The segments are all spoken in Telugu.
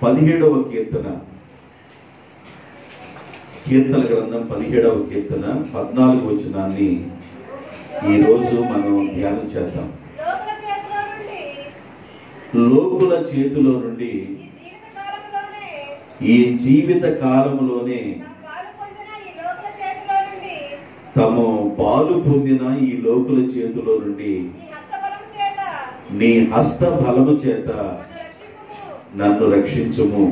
17వ కీర్తన, కీర్తన గ్రంథం 17వ కీర్తన 14వ వచనాన్ని ఈరోజు మనం ధ్యానం చేద్దాం. లోకుల చేతిలో నుండి ఈ జీవిత కాలంలోనే తమ పాలు పొందిన ఈ లోకుల చేతిలో నుండి నీ హస్త బలము చేత నన్ను రక్షించుము.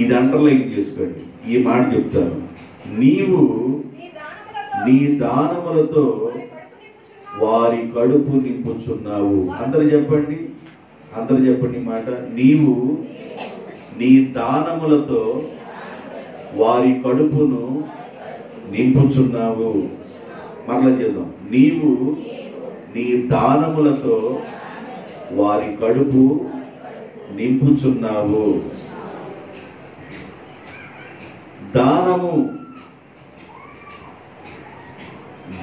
ఇది అండర్లైన్ చేసుకోండి, ఈ మాట చెప్తాను. నీవు నీ దానములతో వారి కడుపు నింపుచున్నావు. అందరు చెప్పండి, అందరు చెప్పండి మాట. నీవు నీ దానములతో వారి కడుపును నింపుచున్నావు. మరలా చేద్దాం. నీవు నీ దానములతో వారి కడుపు నింపుచున్నావు. దానము,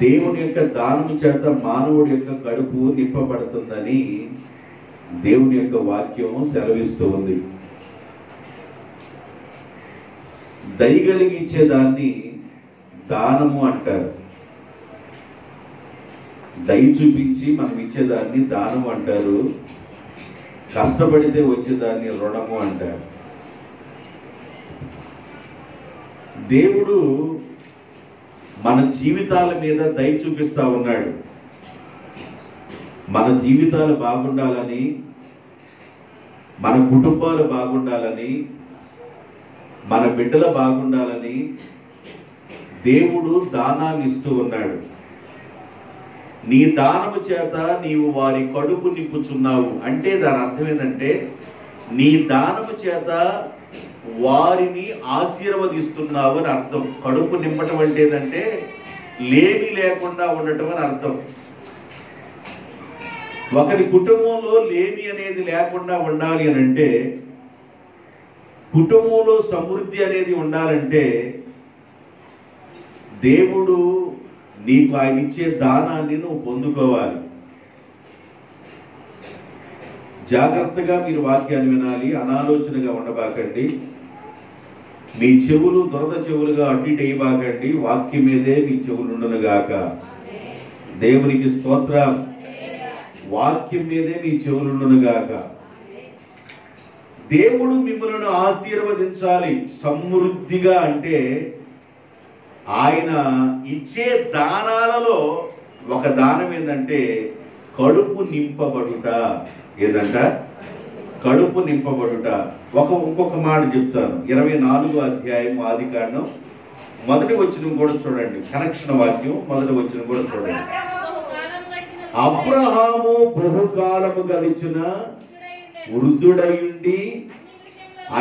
దేవుని యొక్క దానము చేత మానవుడి యొక్క కడుపు నింపబడుతుందని దేవుని యొక్క వాక్యం సెలవిస్తూ ఉంది. దయగలిగించే దాన్ని దానము అంటారు. దయ చూపించి మనం ఇచ్చేదాన్ని దానము అంటారు. కష్టపడితే వచ్చేదాన్ని రుణము అంటారు. దేవుడు మన జీవితాల మీద దయ చూపిస్తా ఉన్నాడు. మన జీవితాలు బాగుండాలని, మన కుటుంబాలు బాగుండాలని, మన బిడ్డలు బాగుండాలని దేవుడు దానాన్ని ఇస్తూ ఉన్నాడు. నీ దానము చేత నీవు వారి కడుపు నింపుచున్నావు అంటే దాని అర్థం ఏంటంటే నీ దానము చేత వారిని ఆశీర్వదిస్తున్నావు అని అర్థం. కడుపు నింపటం అంటే ఏంటంటే లేమి లేకుండా ఉండటం అని అర్థం. ఒకరి కుటుంబంలో లేమి అనేది లేకుండా ఉండాలి అని అంటే, కుటుంబంలో సమృద్ధి అనేది ఉండాలంటే దేవుడు నీకు ఆయన ఇచ్చే దానాన్ని నువ్వు పొందుకోవాలి. జాగ్రత్తగా మీరు వాక్యాన్ని వినాలి, అనాలోచనగా ఉండబాకండి. మీ చెవులు దురద చెవులుగా అటు ఇటు వేయబాకండి. వాక్యం మీదే మీ చెవులు ఉండునుగాక. దేవునికి స్తోత్రం. వాక్యం మీదే మీ చెవులు ఉండునుగాక. దేవుడు మిమ్మల్ని ఆశీర్వదించాలి సమృద్ధిగా అంటే ఆయన ఇచ్చే దానాలలో ఒక దానం ఏంటంటే కడుపు నింపబడుట. ఏదంట? కడుపు నింపబడుట. ఇంకొక మాట చెప్తాను. 24వ అధ్యాయం ఆదికాండం 1వ వచనం కూడా చూడండి. కనెక్షన్ వాక్యం 1వ వచనం కూడా చూడండి. అబ్రహాము బహుకాలము గడిచిన వృద్ధుడయుండి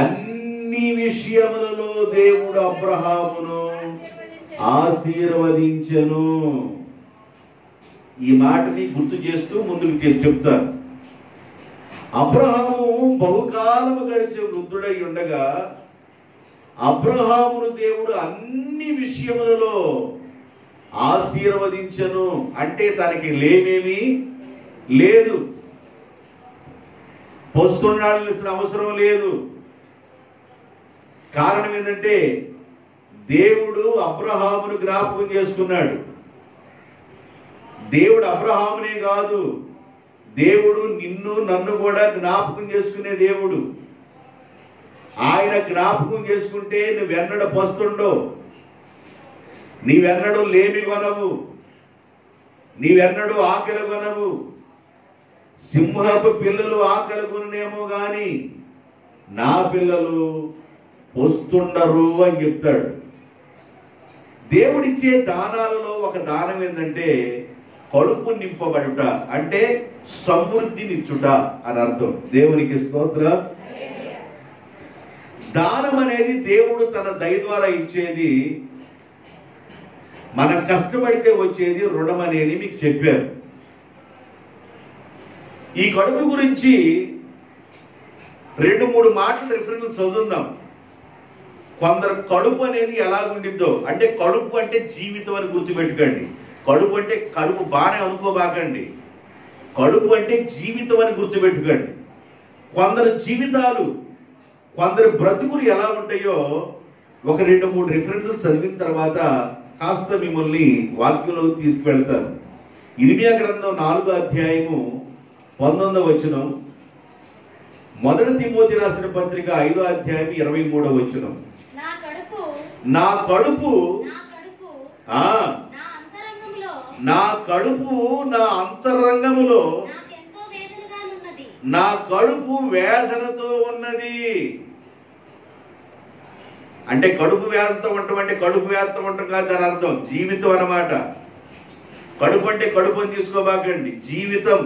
అన్ని విషయములలో దేవుడు అబ్రహామును ఆశీర్వదించెను. ఈ మాటని గుర్తు చేస్తూ ముందుకు చెప్తాను. అబ్రహాము బహుకాలము గడిచే వృద్ధుడై ఉండగా అబ్రహామును దేవుడు అన్ని విషయములలో ఆశీర్వదించెను అంటే తనకి లేమేమీ లేదు, పొస్తుండాల్సిన అవసరం లేదు. కారణం ఏంటంటే దేవుడు అబ్రహామును జ్ఞాపకం చేసుకున్నాడు. దేవుడు అబ్రహామునే కాదు, దేవుడు నిన్ను నన్ను కూడా జ్ఞాపకం చేసుకునే దేవుడు. ఆయన జ్ఞాపకం చేసుకుంటే నువ్వెన్నడూ పస్తుండో, నీవెన్నడూ లేమి కొనవు, నీవెన్నడూ ఆకలి కొనవు. సింహపు పిల్లలు ఆకలి కొనేమో గాని నా పిల్లలు పొస్తుండరు అని చెప్తాడు. దేవుడిచ్చే దానాలలో ఒక దానం ఏంటంటే కడుపు నింపబడుట అంటే సమృద్ధినిచ్చుట అని అర్థం. దేవునికి స్తోత్రం. దానం అనేది దేవుడు తన దయ ద్వారా ఇచ్చేది. మనం కష్టపడితే వచ్చేది రుణం అనేది మీకు చెప్పారు. ఈ కడుపు గురించి 2-3 మాటలు రిఫరెన్స్ చదువుదాం. కొందరు కడుపు అనేది ఎలాగుండిద్దో అంటే కడుపు అంటే జీవితం అని గుర్తుపెట్టుకోండి. కడుపు అంటే కడుపు బాగానే అనుకోబాకండి. కడుపు అంటే జీవితం అని గుర్తుపెట్టుకోండి. కొందరు జీవితాలు, కొందరు బ్రతుకులు ఎలా ఉంటాయో ఒక 2-3 రిఫరెన్స్లు చదివిన తర్వాత కాస్త మిమ్మల్ని వాక్యంలోకి తీసుకువెళ్తాను. ఇర్మియా గ్రంథం 4వ అధ్యాయము 19వ వచనం, మొదటి తిమోతి రాసిన పత్రిక 5వ అధ్యాయం 23వ వచనం. నా కడుపు నా అంతరంగములో నా కడుపు వేదనతో ఉన్నది. అంటే కడుపు వేదనతో ఉండటం అంటే కడుపు వేదనతో ఉండటం కాదు దాని అర్థం, జీవితం అన్నమాట. కడుపు అంటే కడుపు అని తీసుకోబాకండి, జీవితం.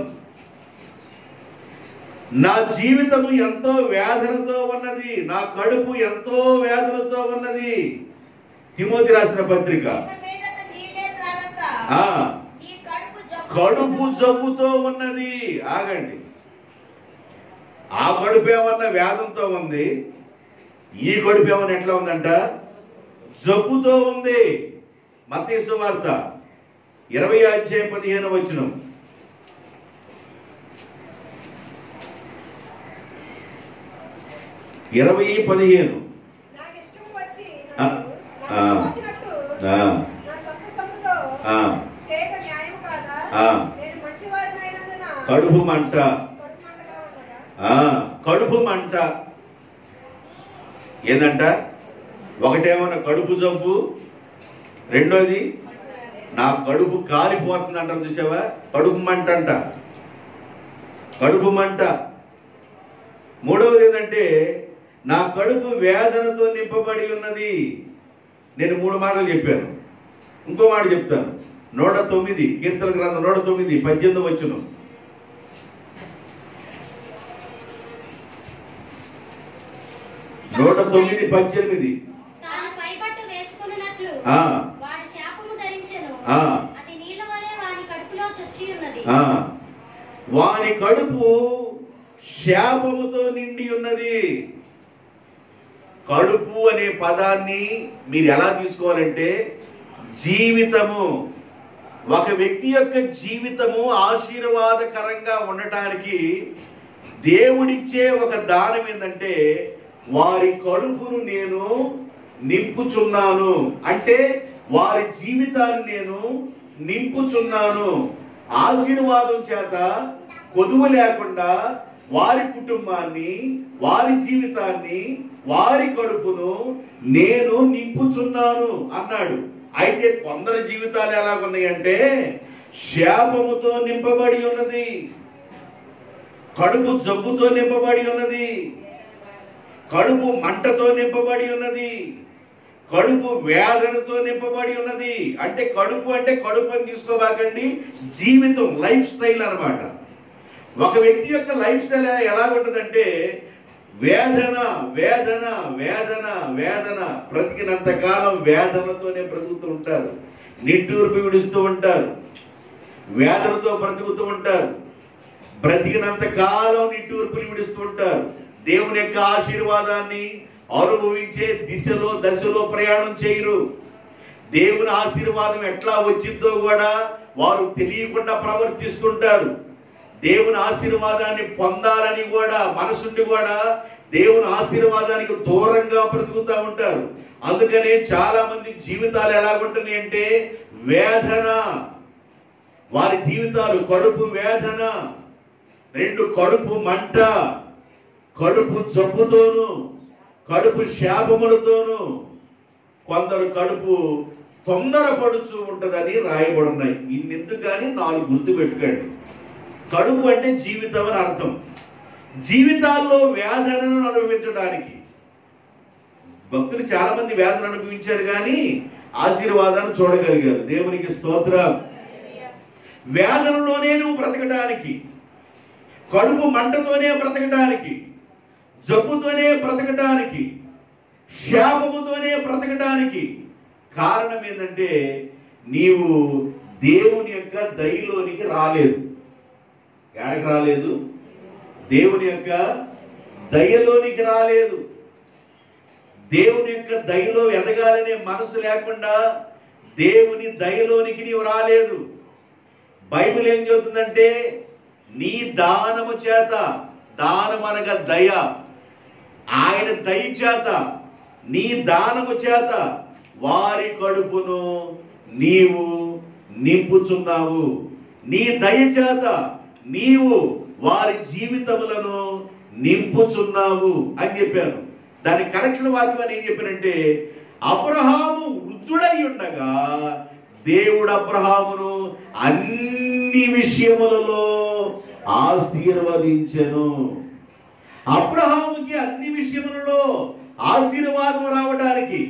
నా జీవితము ఎంతో వేదనతో ఉన్నది, నా కడుపు ఎంతో వేదనతో ఉన్నది. తిమోతి రాసిన పత్రిక. కడుపు జబ్బుతో ఉన్నది. ఆగండి, ఆ కడుపు ఏమన్నా వేదంతో ఉంది, ఈ కడుపు ఏమన్నా ఎట్లా ఉందంట? జబ్బుతో ఉంది. మత్తయి సువార్త 20వ అధ్యాయం 15వ వచనం. కడుపు మంట, కడుపు మంట ఏందంట? ఒకటేమన్నా కడుపు జబ్బు, రెండోది నా కడుపు కాలిపోతుంది అంటారు, చూసావా? కడుపు మంట అంట, కడుపు మంట. మూడవది ఏంటంటే నా కడుపు వేదనతో నింపబడి ఉన్నది. నేను 3 మాటలు చెప్పాను, ఇంకో మాట చెప్తాను. 109 కీర్తన గ్రంథం 109 18వ వచనం. వాని కడుపు శాపముతో నిండి ఉన్నది. కడుపు అనే పదాన్ని మీరు ఎలా తీసుకోవాలంటే జీవితము. ఒక వ్యక్తి యొక్క జీవితము ఆశీర్వాదకరంగా ఉండటానికి దేవుడిచ్చే ఒక దానం ఏంటంటే వారి కడుపును నేను నింపుచున్నాను. అంటే వారి జీవితాన్ని నేను నింపుచున్నాను. ఆశీర్వాదం చేత కొదువు లేకుండా వారి కుటుంబాన్ని, వారి జీవితాన్ని, వారి కడుపును నేను నింపుచున్నాను అన్నాడు. అయితే కొందరి జీవితాలు ఎలాగున్నాయంటే శాపముతో నింపబడి ఉన్నది, కడుపు జబ్బుతో నింపబడి ఉన్నది, కడుపు మంటతో నింపబడి ఉన్నది, కడుపు వేదనతో నింపబడి ఉన్నది. అంటే కడుపు అని తీసుకోబాకండి, జీవితం, లైఫ్ స్టైల్ అన్నమాట. ఒక వ్యక్తి యొక్క లైఫ్ స్టైల్ ఎలా ఉంటుందంటే వేదన వేదన వేదన వేదన. బ్రతికినంత కాలం వేదనతోనే బ్రతుకుతూ ఉంటారు, నిట్టూర్పు విడుస్తూ ఉంటారు, వేదనతో బ్రతుకుతూ ఉంటారు. బ్రతికినంత కాలం నిట్టూర్పులు విడుస్తూ ఉంటారు. దేవుని యొక్క ఆశీర్వాదాన్ని అనుభవించే దశలో ప్రయాణం చేయరు. దేవుని ఆశీర్వాదం ఎట్లా వచ్చిందో కూడా వారు తెలియకుండా ప్రవర్తిస్తుంటారు. దేవుని ఆశీర్వాదాన్ని పొందాలని కూడా మనసుండి కూడా దేవుని ఆశీర్వాదానికి దూరంగా బ్రతుకుతూ ఉంటారు. అందుకనే చాలా మంది జీవితాలు ఎలాగుంటున్నాయి అంటే వేదన. వారి జీవితాలు కడుపు వేదన, 2 కడుపు మంట, కడుపు జబ్బుతోను, కడుపు శాపములతోను. కొందరు కడుపు తొందరపడుచు ఉంటుందని రాయబడున్నాయి. ఇన్నెందుకు కానీ 4 గుర్తు పెట్టుకోండి. కడుపు అంటే జీవితం అని అర్థం. జీవితాల్లో వేదనను అనుభవించడానికి భక్తులు చాలా మంది వేదన అనుభవించారు కానీ ఆశీర్వాదాన్ని చూడగలిగారు. దేవునికి స్తోత్రం. వేదనలోనే నువ్వు బ్రతకడానికి, కడుపు మంటతోనే బ్రతకడానికి, జబ్బుతోనే బ్రతకడానికి, శాపముతోనే బ్రతకడానికి కారణం ఏంటంటే నీవు దేవుని యొక్క దయలోనికి రాలేదు. ఎక్కడికి రాలేదు? దేవుని యొక్క దయలోనికి రాలేదు. దేవుని యొక్క దయలో ఎదగాలనే మనసు లేకుండా దేవుని దయలోనికి నీవు రాలేదు. బైబిల్ ఏం చెబుతుందంటే నీ దానము చేత దానం అనగా దయ. ఆయన దయ చేత, నీ దానము చేత వారి కడుపును నీవు నింపుచున్నావు. నీ దయ చేత నీవు వారి జీవితములను నింపుచున్నావు అని చెప్పాను. దాని కరెక్షన్ వాక్యం అని ఏం చెప్పానంటే, అబ్రహాము వృద్ధుడై ఉండగా దేవుడు అబ్రహామును అన్ని విషయములలో ఆశీర్వదించెను. అబ్రహాముకి అన్ని విషయములలో ఆశీర్వాదం రావడానికి,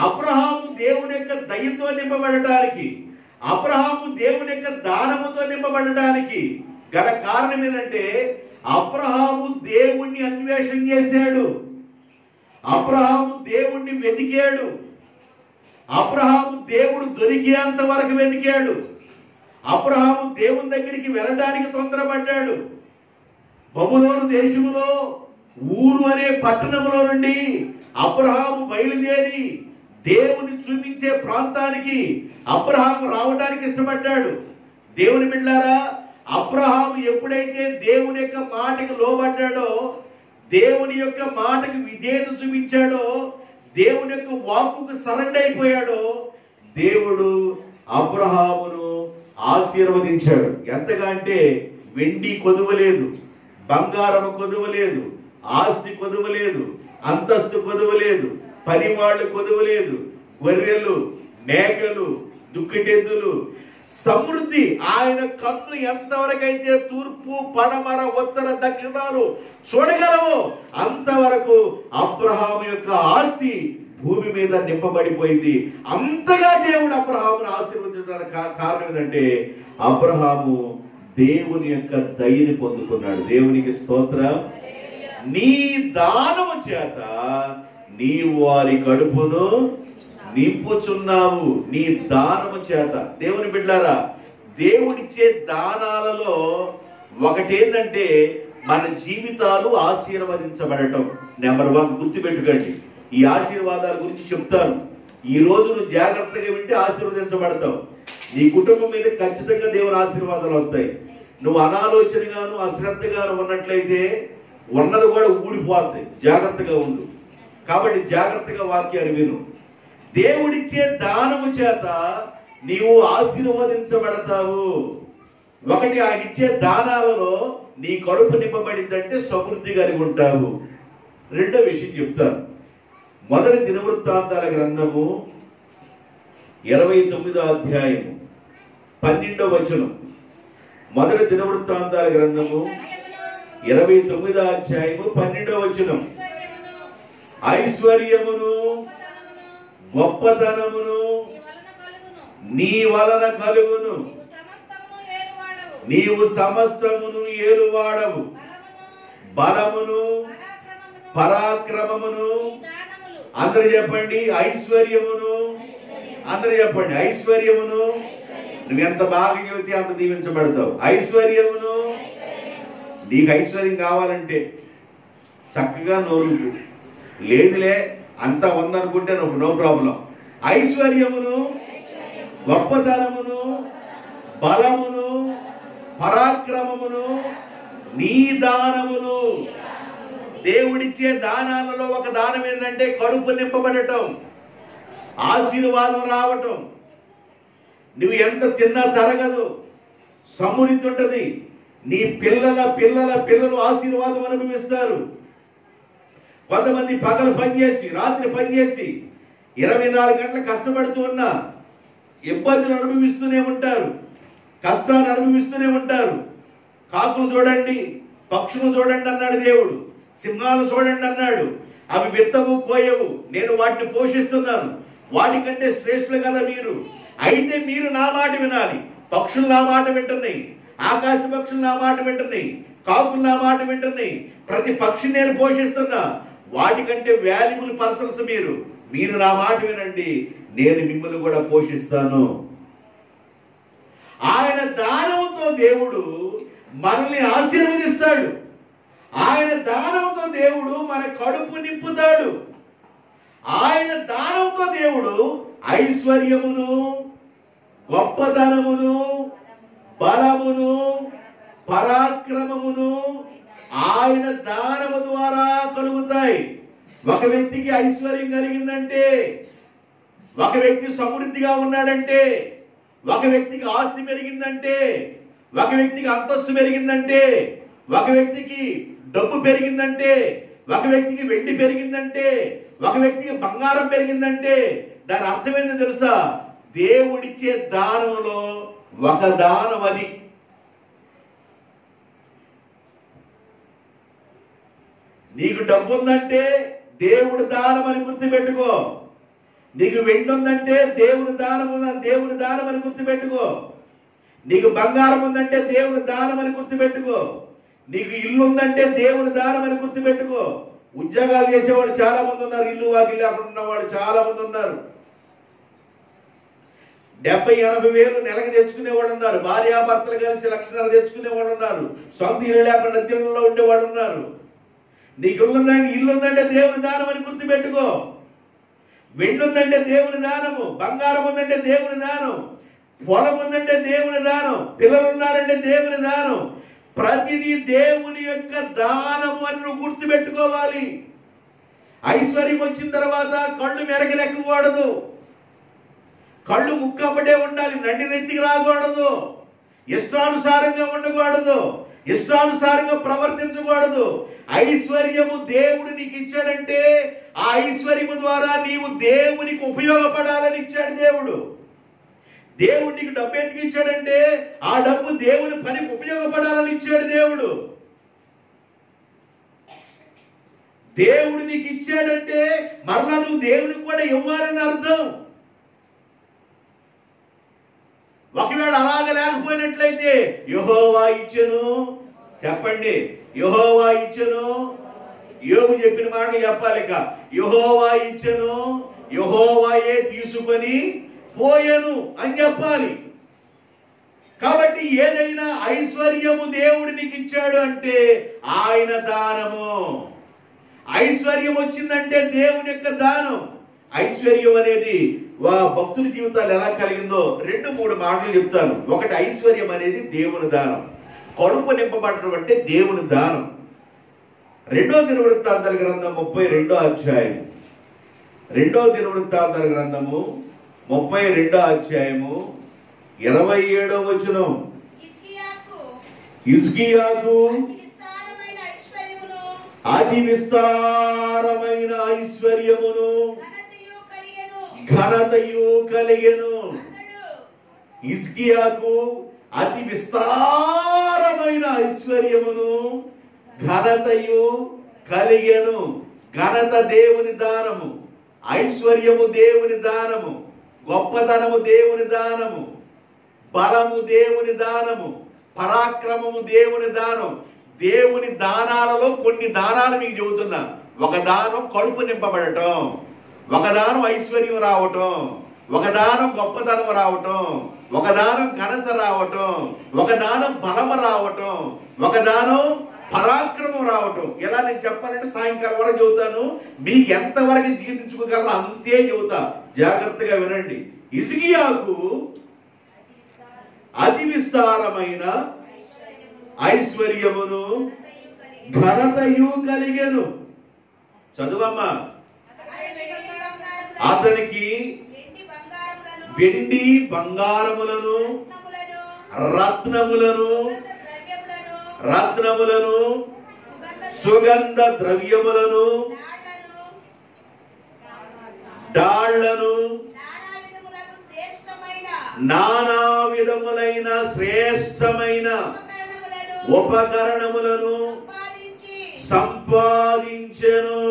అబ్రహాము దేవుని యొక్క దయతో నింపబడటానికి, అబ్రహాము దేవుని యొక్క దానముతో నింపబడటానికి గల కారణం ఏంటంటే, అబ్రహాము దేవుణ్ణి అన్వేషణ చేశాడు. అబ్రహాము దేవుణ్ణి వెతికాడు. అబ్రహాము దేవుడు దొరికేంత వరకు వెతికాడు. అబ్రహాము దేవుని దగ్గరికి వెళ్ళడానికి తొందరపడ్డాడు. బబులోను దేశములో ఊరు అనే పట్టణంలో నుండి అబ్రహాము బయలుదేరి దేవుని చూపించే ప్రాంతానికి అబ్రహాము రావడానికి ఇష్టపడ్డాడు. దేవుని బిడ్డలారా, అబ్రహాము ఎప్పుడైతే దేవుని యొక్క మాటకు లోబడ్డాడో, దేవుని యొక్క మాటకు విధేయత చూపించాడో, దేవుని యొక్క వాక్కుకు సరెండర్ అయిపోయాడో, దేవుడు అబ్రహామును ఆశీర్వదించాడు. ఎంతగా అంటే వెండి కొదువలేదు, బంగారం కొదువలేదు, ఆస్తి కొదువలేదు, అంతస్తు కొదువలేదు, పనివాళ్ళు కొదువలేదు, గొర్రెలు, మేకలు, దుక్కిటెద్దులు, సమృద్ధి. ఆయన కన్ను ఎంతవరకైతే తూర్పు, పడమర, ఉత్తర, దక్షిణాలు చూడగలవో అంతవరకు అబ్రహాము యొక్క ఆస్తి భూమి మీద నింపబడిపోయింది. అంతగా దేవుడు అబ్రహామును ఆశీర్వదించడానికి కారణం ఏంటంటే, అబ్రహాము దేవుని యొక్క దయని పొందుకున్నాడు. దేవునికి స్తోత్రం. నీ దానము చేత నీవు వారి కడుపును నింపుచున్నావు. నీ దానము చేత. దేవుని బిడ్డలారా, దేవుడిచ్చే దానాలలో ఒకటేంటంటే మన జీవితాలు ఆశీర్వదించబడటం. నెంబర్ 1 గుర్తుపెట్టుకోండి. ఈ ఆశీర్వాదాల గురించి చెప్తాను. ఈ రోజు నువ్వు జాగ్రత్తగా వింటే ఆశీర్వదించబడతావు. నీ కుటుంబం మీద ఖచ్చితంగా దేవుని ఆశీర్వాదాలు వస్తాయి. నువ్వు అనాలోచనగాను అశ్రద్ధగాను ఉన్నట్లయితే ఉన్నది కూడా ఊడిపోతుంది. జాగ్రత్తగా ఉండు. కాబట్టి జాగ్రత్తగా వాక్యాన్ని విను. దేవుడిచ్చే దానము చేత నీవు ఆశీర్వదించబడతావు. ఒకటి, ఆయన ఇచ్చే దానాలలో నీ కడుపు నింపబడిందంటే సమృద్ధి కలిగి ఉంటావు. రెండో విషయం చెప్తాను. మొదటి దినవృత్తాంతాల గ్రంథము 29వ అధ్యాయము 12వ వచనం. మొదటి దినవృత్తాంతాల గ్రంథము 29వ అధ్యాయము 12వ వచనం. ఐశ్వర్యమును గొప్పతనమును నీ వలన కలుగును, నీవు సమస్తమును ఏలువాడవు, బలమును పరాక్రమమును. అందరూ చెప్పండి, ఐశ్వర్యమును. అందరూ చెప్పండి, ఐశ్వర్యమును. నువ్వు ఎంత బాగా చెబితే అంత దీవించబడతావు. ఐశ్వర్యమును. నీకు ఐశ్వర్యం కావాలంటే చక్కగా నోరుకు, లేదులే అంతా ఉందనుకుంటే నువ్వు నో ప్రాబ్లం. ఐశ్వర్యమును, గొప్పతనమును, బలమును, పరాక్రమమును, నీ దానములు. దేవుడిచ్చే దానాలలో ఒక దానం ఏంటంటే కడుపు నింపబడటం, ఆశీర్వాదం రావటం. నువ్వు ఎంత తిన్నా తరగదు, సమృద్ధి ఉంటుంది. నీ పిల్లల పిల్లల పిల్లలు ఆశీర్వాదం అనుభవిస్తారు. కొంతమంది పగలు పనిచేసి రాత్రి పనిచేసి 24 గంటలు కష్టపడుతూ ఉన్నా ఇబ్బందులు అనుభవిస్తూనే ఉంటారు, కష్టాన్ని అనుభవిస్తూనే ఉంటారు. కాకులు చూడండి, పక్షులు చూడండి అన్నాడు దేవుడు. సింహాలు చూడండి అన్నాడు. అవి విత్తవు, కోయవు, నేను వాటిని పోషిస్తున్నాను. వాటికంటే శ్రేష్ఠులు కదా మీరు. అయితే మీరు నా మాట వినాలి. పక్షులు నా మాట వింటున్నాయి, ఆకాశ పక్షులు నా మాట వింటున్నాయి, కాకులు నా మాట వింటున్నాయి. ప్రతి పక్షిని నేను పోషిస్తున్నా. వాటికంటే వాల్యుబుల్ పర్సన్స్ మీరు. మీరు నా మాట వినండి, నేను మిమ్మల్ని కూడా పోషిస్తాను. ఆయన దానముతో దేవుడు మనల్ని ఆశీర్వదిస్తాడు. ఆయన దానముతో దేవుడు మన కడుపు నింపుతాడు. ఆయన దానంతో దేవుడు ఐశ్వర్యమును, గొప్పతనమును, బలమును, పరాక్రమమును ఆయన దానము ద్వారా కలుగుతాయి. ఒక వ్యక్తికి ఐశ్వర్యం కలిగిందంటే, ఒక వ్యక్తి సమృద్ధిగా ఉన్నాడంటే, ఒక వ్యక్తికి ఆస్తి పెరిగిందంటే, ఒక వ్యక్తికి అంతస్తు పెరిగిందంటే, ఒక వ్యక్తికి డబ్బు పెరిగిందంటే, ఒక వ్యక్తికి వెండి పెరిగిందంటే, ఒక వ్యక్తికి బంగారం పెరిగిందంటే దాని అర్థం ఏంటో తెలుసా? దేవుడిచ్చే దానంలో ఒక దానం అది. నీకు డబ్బు ఉందంటే దేవుడి దానం అని గుర్తుపెట్టుకో. నీకు వెండి ఉందంటే దేవుని దానం అని గుర్తుపెట్టుకో. నీకు బంగారం ఉందంటే దేవుని దానం అని గుర్తుపెట్టుకో. నీకు ఇల్లు ఉందంటే దేవుని దానం అని గుర్తుపెట్టుకో. ఉద్యోగాలు చేసేవాళ్ళు చాలా మంది ఉన్నారు, ఇల్లు వాకిల్లు అక్కడ ఉన్న వాళ్ళు చాలా మంది ఉన్నారు. 70-80 వేలు నెలకి తెచ్చుకునే వాళ్ళు ఉన్నారు. భార్యాభర్తలు కలిసి 1,00,000 తెచ్చుకునే వాళ్ళు ఉన్నారు. సొంత ఇల్లు లేకుండా దిల్లలో ఉండేవాళ్ళు ఉన్నారు. నీకు ఇల్లు ఉందంటే దేవుని దానం అని గుర్తుపెట్టుకో. వెండి ఉందంటే దేవుని దానము, బంగారం ఉందంటే దేవుని దానం, పొలం ఉందంటే దేవుని దానం, పిల్లలు ఉన్నారంటే దేవుని దానం. ప్రతిదీ దేవుని యొక్క దానము అని నువ్వు గుర్తుపెట్టుకోవాలి. ఐశ్వర్యం వచ్చిన తర్వాత కళ్ళు మెరగలెక్కకూడదు, కళ్ళు ముక్కబడే ఉండాలి, నండి నెత్తికి రాకూడదు, ఇష్టానుసారంగా ఉండకూడదు, ఇష్టానుసారంగా ప్రవర్తించకూడదు. ఐశ్వర్యము దేవుడు నీకు ఇచ్చాడంటే ఆ ఐశ్వర్యము ద్వారా నీవు దేవునికి ఉపయోగపడాలని ఇచ్చాడు దేవుడు. దేవుడు నీకు డబ్బు ఎందుకు ఇచ్చాడంటే ఆ డబ్బు దేవుని పనికి ఉపయోగపడాలని ఇచ్చాడు దేవుడు. దేవుడు నీకు ఇచ్చాడంటే మరలా నువ్వు దేవునికి కూడా ఇవ్వాలని అర్థం. ఒకవేళ అలాగ లేకపోయినట్లయితే యెహోవా ఇచ్చెను, చెప్పండి, యెహోవా ఇచ్చెను. యోబు చెప్పిన మాట చెప్పాలి. ఇక యెహోవా ఇచ్చెను, యెహోవాయే తీసుకొని పోయెను అని చెప్పాలి. కాబట్టి ఏదైనా ఐశ్వర్యము దేవుడు నీకు ఇచ్చాడు అంటే ఆయన దానము. ఐశ్వర్యం వచ్చిందంటే దేవుని యొక్క దానం. ఐశ్వర్యం అనేది భక్తుల జీవితాలు ఎలా కలిగిందో 2-3 మాటలు చెప్తాను. ఒకటి, ఐశ్వర్యం అనేది దేవుని దానం. కడుపు నింపబడటం అంటే దేవుని దానం. 2వ దినవృత్తాంతాల గ్రంథం 32వ అధ్యాయం, 2వ దినవృత్తాంతాల గ్రంథము 32వ అధ్యాయము 27వ వచనం. హిజ్కియాకు అతి విస్తారమైన ఐశ్వర్యమును ఘనతయు కలిగెను. హిజ్కియాకు అతి విస్తారమైన ఐశ్వర్యమును ఘనతయు కలిగెను. ఘనత దేవుని దానము, ఐశ్వర్యము దేవుని దానము, గొప్పతనము దేవుని దానము, బలము దేవుని దానము, పరాక్రమము దేవుని దానం. దేవుని దానాలలో కొన్ని దానాలు మీకు చెబుతున్నా. ఒక దానం కడుపు నింపబడటం, ఒక దానం ఐశ్వర్యం రావటం, ఒక దానం గొప్పతనం రావటం, ఒక దానం ఘనత రావటం, ఒక దానం బలము రావటం, ఒక దానం పరాక్రమం రావటం. ఎలా నేను చెప్పాలంటే సాయంకాలం వరకు చెబుతాను, మీకు ఎంతవరకు జీర్ణించుకోగలరో అంతే చెబుతా, జాగ్రత్తగా వినండి. హిజ్కియాకు అతి విస్తారమైన ఐశ్వర్యమును ఘనతయు కలిగెను. చదువమ్మా. అతనికి వెండి బంగారములను రత్నములను సుగంధ ద్రవ్యములను డాళ్లను నానా విధములైన శ్రేష్టమైన ఉపకరణములను సంపాదించెను.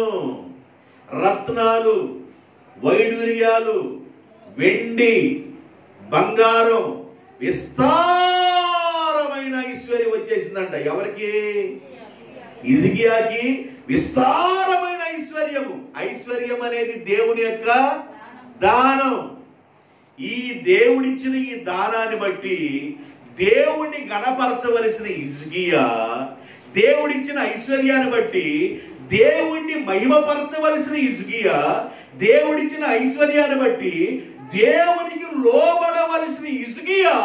రత్నాలు, వైడూర్యాలు, వెండి, బంగారం, విస్తారమైన ఐశ్వర్యం వచ్చేసిందంట. ఎవరికి? హిజ్కియాకి విస్తారమైన ఐశ్వర్యము. ఐశ్వర్యం అనేది దేవుని యొక్క దానం. ఈ దేవుడిచ్చిన ఈ దానాన్ని బట్టి దేవుణ్ణి గణపరచవలసిన హిజ్కియా, దేవుడిచ్చిన ఐశ్వర్యాన్ని బట్టి దేవుణ్ణి మహిమపరచవలసిన హిజ్కియా, దేవుడిచ్చిన ఐశ్వర్యాన్ని బట్టి దేవునికి లోబడవలసిన హిజ్కియా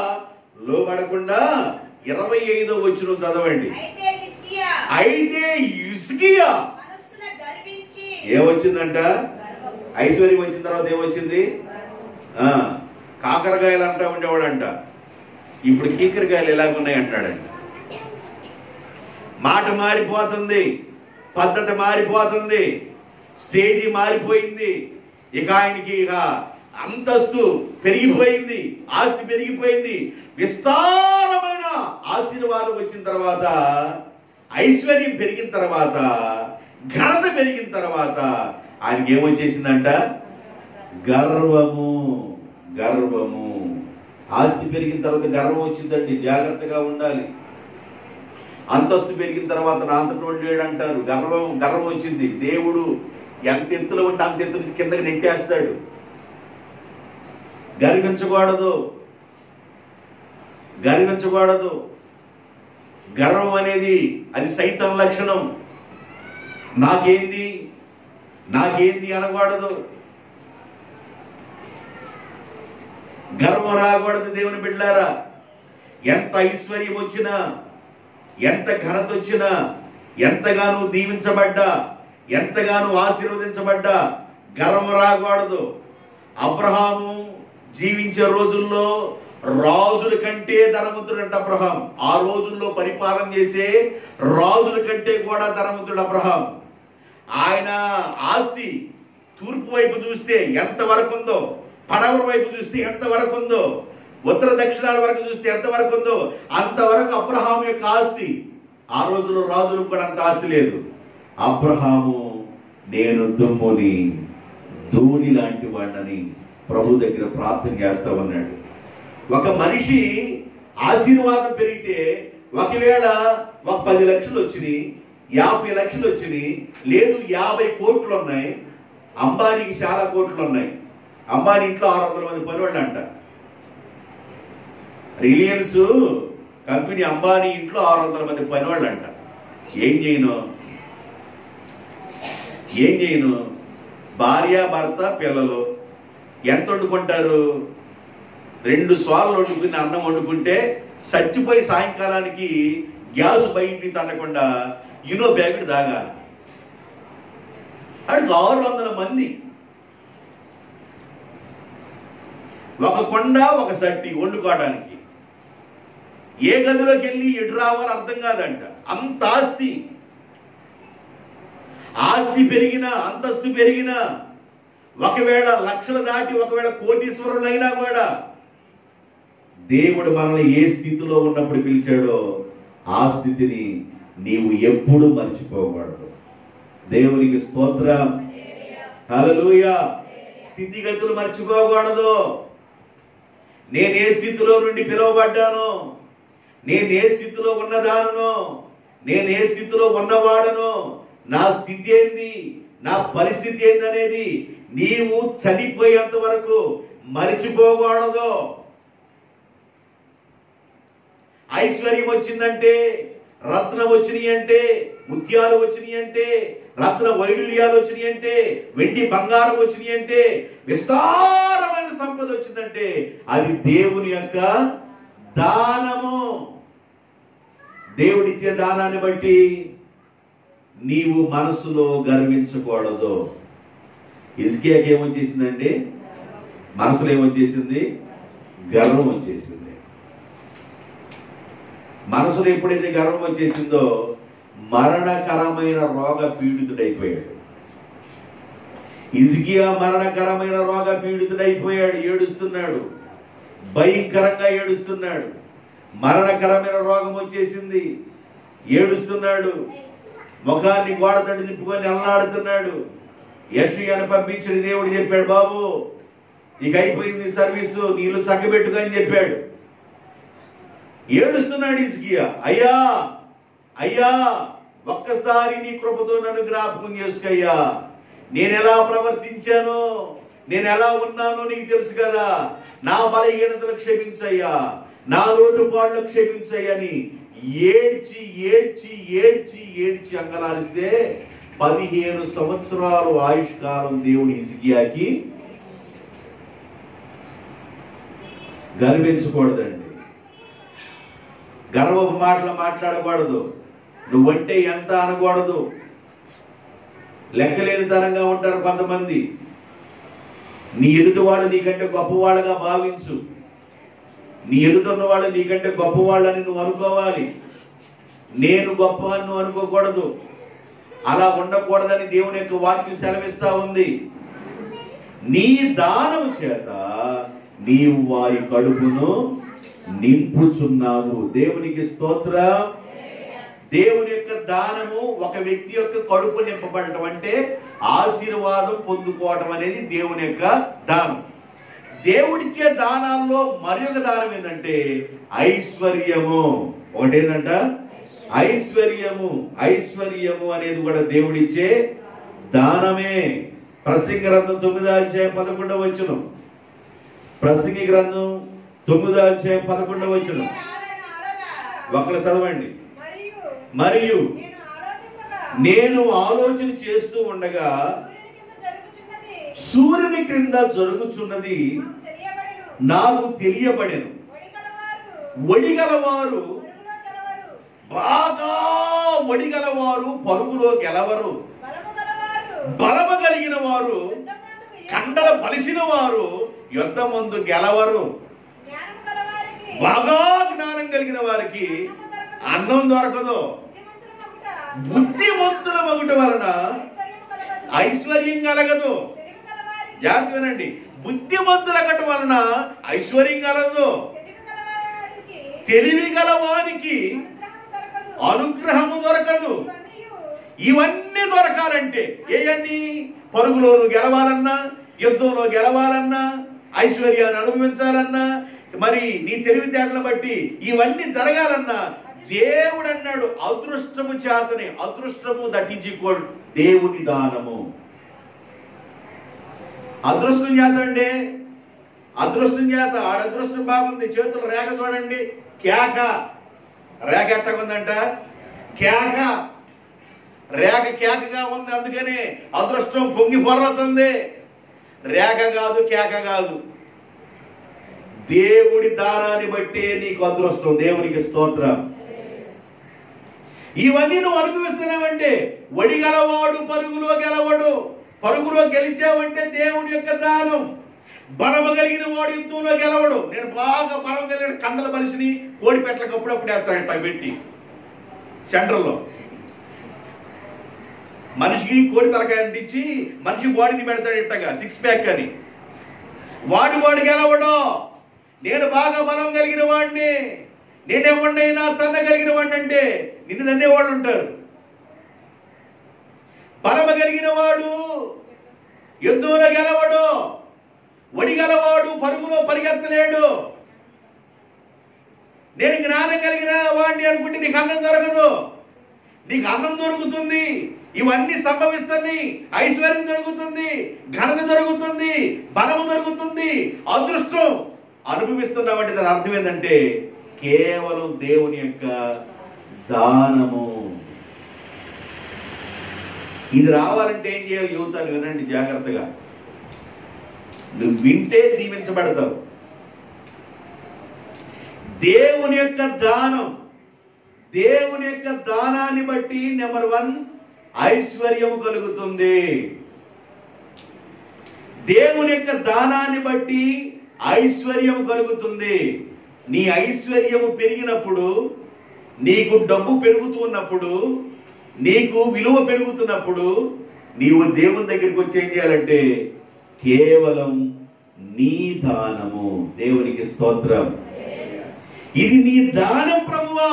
లోబడకుండా 25వ వచనం చదవండి. అయితే హిజ్కియా ఏమొచ్చిందంట? ఐశ్వర్యం వచ్చిన తర్వాత ఏమొచ్చింది? కాకరకాయలు అంటా ఉండేవాడంట, ఇప్పుడు కీకరకాయలు ఎలాగున్నాయి అంటాడంట. మాట మారిపోతుంది, పద్ధతి మారిపోతుంది, స్టేజీ మారిపోయింది. ఇక ఆయనకి ఇక అంతస్తు పెరిగిపోయింది, ఆస్తి పెరిగిపోయింది, విస్తారమైన ఆశీర్వాదం వచ్చిన తర్వాత, ఐశ్వర్యం పెరిగిన తర్వాత, ఘనత పెరిగిన తర్వాత ఆయనకి ఏమొచ్చేసిందంట? గర్వము. గర్వము. ఆస్తి పెరిగిన తర్వాత గర్వం వచ్చిందండి, జాగ్రత్తగా ఉండాలి. అంతస్తు పెరిగిన తర్వాత నా అంతటి లేడు అంటారు. గర్వం వచ్చింది. దేవుడు ఎంత ఎత్తులో ఉంటే అంత ఎత్తు నుంచి కిందకి నెట్టేస్తాడు. గర్వించకూడదు, గర్వించకూడదు. గర్వం అనేది అది సైతాన్ లక్షణం. నాకేంది అనకూడదు. గర్వం రాకూడదు దేవుని బిడ్డలారా. ఎంత ఐశ్వర్యం వచ్చినా, ఎంత ఘనత వచ్చినా, ఎంతగానో దీవించబడ్డా, ఎంతగానో ఆశీర్వదించబడ్డా గర్వం రాకూడదు. అబ్రహాము జీవించే రోజుల్లో రాజుల కంటే ధనవంతుడంట అబ్రహాం. ఆ రోజుల్లో పరిపాలన చేసే రాజుల కంటే కూడా ధనవంతుడు అబ్రహాం. ఆయన ఆస్తి తూర్పు వైపు చూస్తే ఎంత వరకు ఉందో, పడమర వైపు చూస్తే ఎంత వరకు ఉందో, ఉత్తర దక్షిణాల వరకు చూస్తే ఎంత వరకు ఉందో అంతవరకు అబ్రహాం యొక్క ఆస్తి. ఆ రోజుల్లో రాజులకు కూడా అంత ఆస్తి లేదు. అబ్రహాము నేను దుమ్ముని, ధూళి లాంటి వాడిని ప్రభు దగ్గర ప్రార్థన చేస్తా ఉన్నాడు. ఒక మనిషి ఆశీర్వాదం పెరిగితే ఒకవేళ ఒక 10 లక్షలు వచ్చినాయి, 50 లక్షలు వచ్చినాయి, లేదు 50 కోట్లు ఉన్నాయి. అంబానీకి చాలా కోట్లు ఉన్నాయి. అంబానీ ఇంట్లో 600 మంది పనివాళ్ళు అంట. రిలయన్స్ కంపెనీ అంబానీ ఇంట్లో 600 మంది పనివాళ్ళు అంట. ఏం చేయను? భార్య, భర్త, పిల్లలు ఎంత వండుకుంటారు? 2 సార్లు వండుకుని అన్నం వండుకుంటే చచ్చిపోయి సాయంకాలానికి గ్యాస్ బయటికి తన్నకుండా యూనో ప్యాకెట్ తాగాలి. అడిగి 600 మంది, ఒక కొండ, ఒక సట్టి వండుకోవడానికి. ఏ గదిలోకి వెళ్ళి ఎటు రావాలో అర్థం కాదంట. అంత ఆస్తి పెరిగినా, అంతస్తు పెరిగినా, ఒకవేళ లక్షలు దాటి ఒకవేళ కోటీశ్వరులైనా కూడా దేవుడు మనల్ని ఏ స్థితిలో ఉన్నప్పుడు పిలిచాడో ఆ స్థితిని నీవు ఎప్పుడు మర్చిపోకూడదు. దేవునికి స్తోత్రం, హల్లెలూయా. స్థితిగతులు మర్చిపోకూడదు. నేను ఏ స్థితిలో నుండి పిలువబడ్డానో, నేను ఏ స్థితిలో ఉన్నదానో, నేను ఏ స్థితిలో ఉన్నవాడనో, నా స్థితి ఏంది, నా పరిస్థితి ఏందనేది నీవు చనిపోయేంత వరకు మరిచిపోకూడదు. ఐశ్వర్యం వచ్చిందంటే, రత్నం వచ్చినాయి అంటే, ముత్యాలు వచ్చినాయి అంటే, రత్న వైడూర్యాలు వచ్చినాయి అంటే, వెండి బంగారం వచ్చినాయి అంటే, విస్తారమైన సంపద వచ్చిందంటే అది దేవుని యొక్క దానము. దేవుడిచ్చే దానాన్ని బట్టి నీవు మనసులో గర్వించకూడదు. హిజ్కియాకి ఏమొచ్చేసిందంటే మనసులో ఏమొచ్చేసింది? గర్వం వచ్చేసింది. మనసులో ఎప్పుడైతే గర్వం వచ్చేసిందో మరణకరమైన రోగ పీడితుడైపోయాడు. హిజ్కియా మరణకరమైన రోగ పీడితుడైపోయాడు. ఏడుస్తున్నాడు, భయంకరంగా ఏడుస్తున్నాడు. మరణకరమైన రోగం వచ్చేసింది, ఏడుస్తున్నాడు. ముఖాన్ని గోడ తడి తిప్పుకొని అల్లాడుతున్నాడు. యెషయాను పంపించిన దేవుడు చెప్పాడు, బాబు ఇక అయిపోయింది సర్వీసు, నీళ్ళు చక్కబెట్టుకు అని చెప్పాడు. ఏడుస్తున్నాడు హిజ్కియా, అయ్యా అయ్యా ఒక్కసారి నీ కృపతో నన్ను జ్ఞాపకం చేసుకయ్యా. నేను ఎలా ప్రవర్తించానో, నేను ఎలా ఉన్నానో నీకు తెలుసు కదా. నా బలహీనతలు క్షమించయ్యా, నా లోటుపాట్లు క్షమించయ్యని ఏడ్చి ఏడ్చి ఏడ్చి ఏడ్చి అంగలారిస్తే 15 సంవత్సరాలు ఆయుష్కాలం దేవుడు హిజ్కియాకి. గర్వించకూడదండి, గర్వపు మాటలు మాట్లాడకూడదు. నువ్వంటే ఎంత అనకూడదు. లెక్కలేనితనంగా ఉంటారు కొంతమంది. నీ ఎదుటివాడు నీకంటే గొప్పవాళ్ళగా భావించు. నీ ఎదుటున్నవాళ్ళు నీకంటే గొప్పవాళ్ళని నువ్వు అనుకోవాలి. నేను గొప్ప అని నువ్వు అనుకోకూడదు. అలా ఉండకూడదని దేవుని యొక్క వాక్యం సెలవిస్తా ఉంది. నీ దానము చేత నీవు వారి కడుపును నింపుచున్నావు. దేవునికి స్తోత్రం. దేవుని యొక్క దానము ఒక వ్యక్తి యొక్క కడుపు నింపబడటం అంటే ఆశీర్వాదం పొందుకోవటం అనేది దేవుని యొక్క దానం. దేవుడిచ్చే దానాల్లో మరి ఒక దానం ఏంటంటే ఐశ్వర్యము. ఒకటేంటంట ఐశ్వర్యము. ఐశ్వర్యము అనేది కూడా దేవుడిచ్చే దానమే. ప్రసంగి గ్రంథం 9వ అధ్యాయం 11వ వచనం. ప్రసంగి గ్రంథం 9వ అధ్యాయం 11వ వచనం. ఒకరు చదవండి. మరియు నేను ఆలోచన చేస్తూ ఉండగా సూర్యుని క్రింద జరుగుచున్నది నాకు తెలియబడెను. ఒడిగలవారు బాగా ఒడిగలవారు పరుగులో గెలవరు. బలము కలిగిన వారు కండల బలిసిన వారు యుద్ధమందు గెలవరు. బాగా జ్ఞానం కలిగిన వారికి అన్నం దొరకదు. బుద్ధిమంతుల మగుట వలన ఐశ్వర్యం కలగదు. జాగ్రత్తనండి. బుద్ధిమంతుల గట వలన ఐశ్వర్యం కలగదు. తెలివి గల వారికి అనుగ్రహము దొరకదు. ఇవన్నీ దొరకాలంటే ఏయన్నీ? పరుగులోను గెలవాలన్నా, యుద్ధంలో గెలవాలన్నా, ఐశ్వర్యాన్ని అనుభవించాలన్నా, మరి నీ తెలివితేటలను బట్టి ఇవన్నీ జరగాలన్నా దేవుడు అన్నాడు అదృష్టము చేతనే. అదృష్టము దట్ ఈజ్ ఈక్వల్ దేవుని దానము. అదృష్టం చేత అండి. అదృష్టం చేత ఆడదృష్టం బాగుంది. చేతులు రేఖ చూడండి. కేక రేఖ ఎట్టకుందంట. కేక రేఖ కేకగా ఉంది. అందుకని అదృష్టం పొంగి పొరలుతుంది. రేఖ కాదు, కేక కాదు. దేవుడి దానాన్ని బట్టే నీకు అదృష్టం. దేవునికి స్తోత్రం. ఇవన్నీ నువ్వు అనుభవిస్తున్నావంటే ఒడిగలవాడు పరుగులో గెలవడు. పరుగులో గెలిచావంటే దేవుడి యొక్క దానం. బలము కలిగిన వాడు యుద్ధంలో గెలవడు. నేను బాగా బలం కలిగిన కండల మనిషిని కోడి పెట్టలకు అప్పుడప్పుడు వేస్తాడు పెట్టి సెంటర్లో. మనిషికి కోడి తలకాయ అంటించి మనిషి బాడీని పెడతాడు ఇట్టగా 6 ప్యాక్ అని. వాడు గెలవడు. నేను బాగా బలం కలిగిన వాడిని, నేనేమన్నా తన్నగలిగిన వాడిని అంటే నిన్ను తన్నేవాళ్ళు ఉంటారు. బలము కలిగిన వాడు యుద్ధంలో గెలవడు. ఒడిగలవాడు పరుగులో పరిగెత్తలేడు. నేను జ్ఞానం కలిగిన వాడిని అనుకుంటే నీకు అన్నం దొరకదు. నీకు అన్నం దొరుకుతుంది, ఇవన్నీ సంభవిస్తాయి. ఐశ్వర్యం దొరుకుతుంది, ఘనత దొరుకుతుంది, బలము దొరుకుతుంది, అదృష్టం అనుభవిస్తున్నావంటే దాని అర్థం ఏంటంటే కేవలం దేవుని యొక్క దానము. ఇది రావాలంటే ఏం చేయాలి? యువతలు వినండి జాగ్రత్తగా. నువ్వు వింటే దీవించబడతావు. దేవుని యొక్క దానం. దేవుని యొక్క దానాన్ని బట్టి నెంబర్ 1 ఐశ్వర్యము కలుగుతుంది. దేవుని యొక్క దానాన్ని బట్టి ఐశ్వర్యము కలుగుతుంది. నీ ఐశ్వర్యము పెరిగినప్పుడు, నీకు డబ్బు పెరుగుతున్నప్పుడు, నీకు విలువ పెరుగుతున్నప్పుడు నీవు దేవుని దగ్గరికి వచ్చి ఏం చేయాలంటే కేవలం నీ దానము. దేవునికి స్తోత్రం. ఇది నీ దానం ప్రభువా.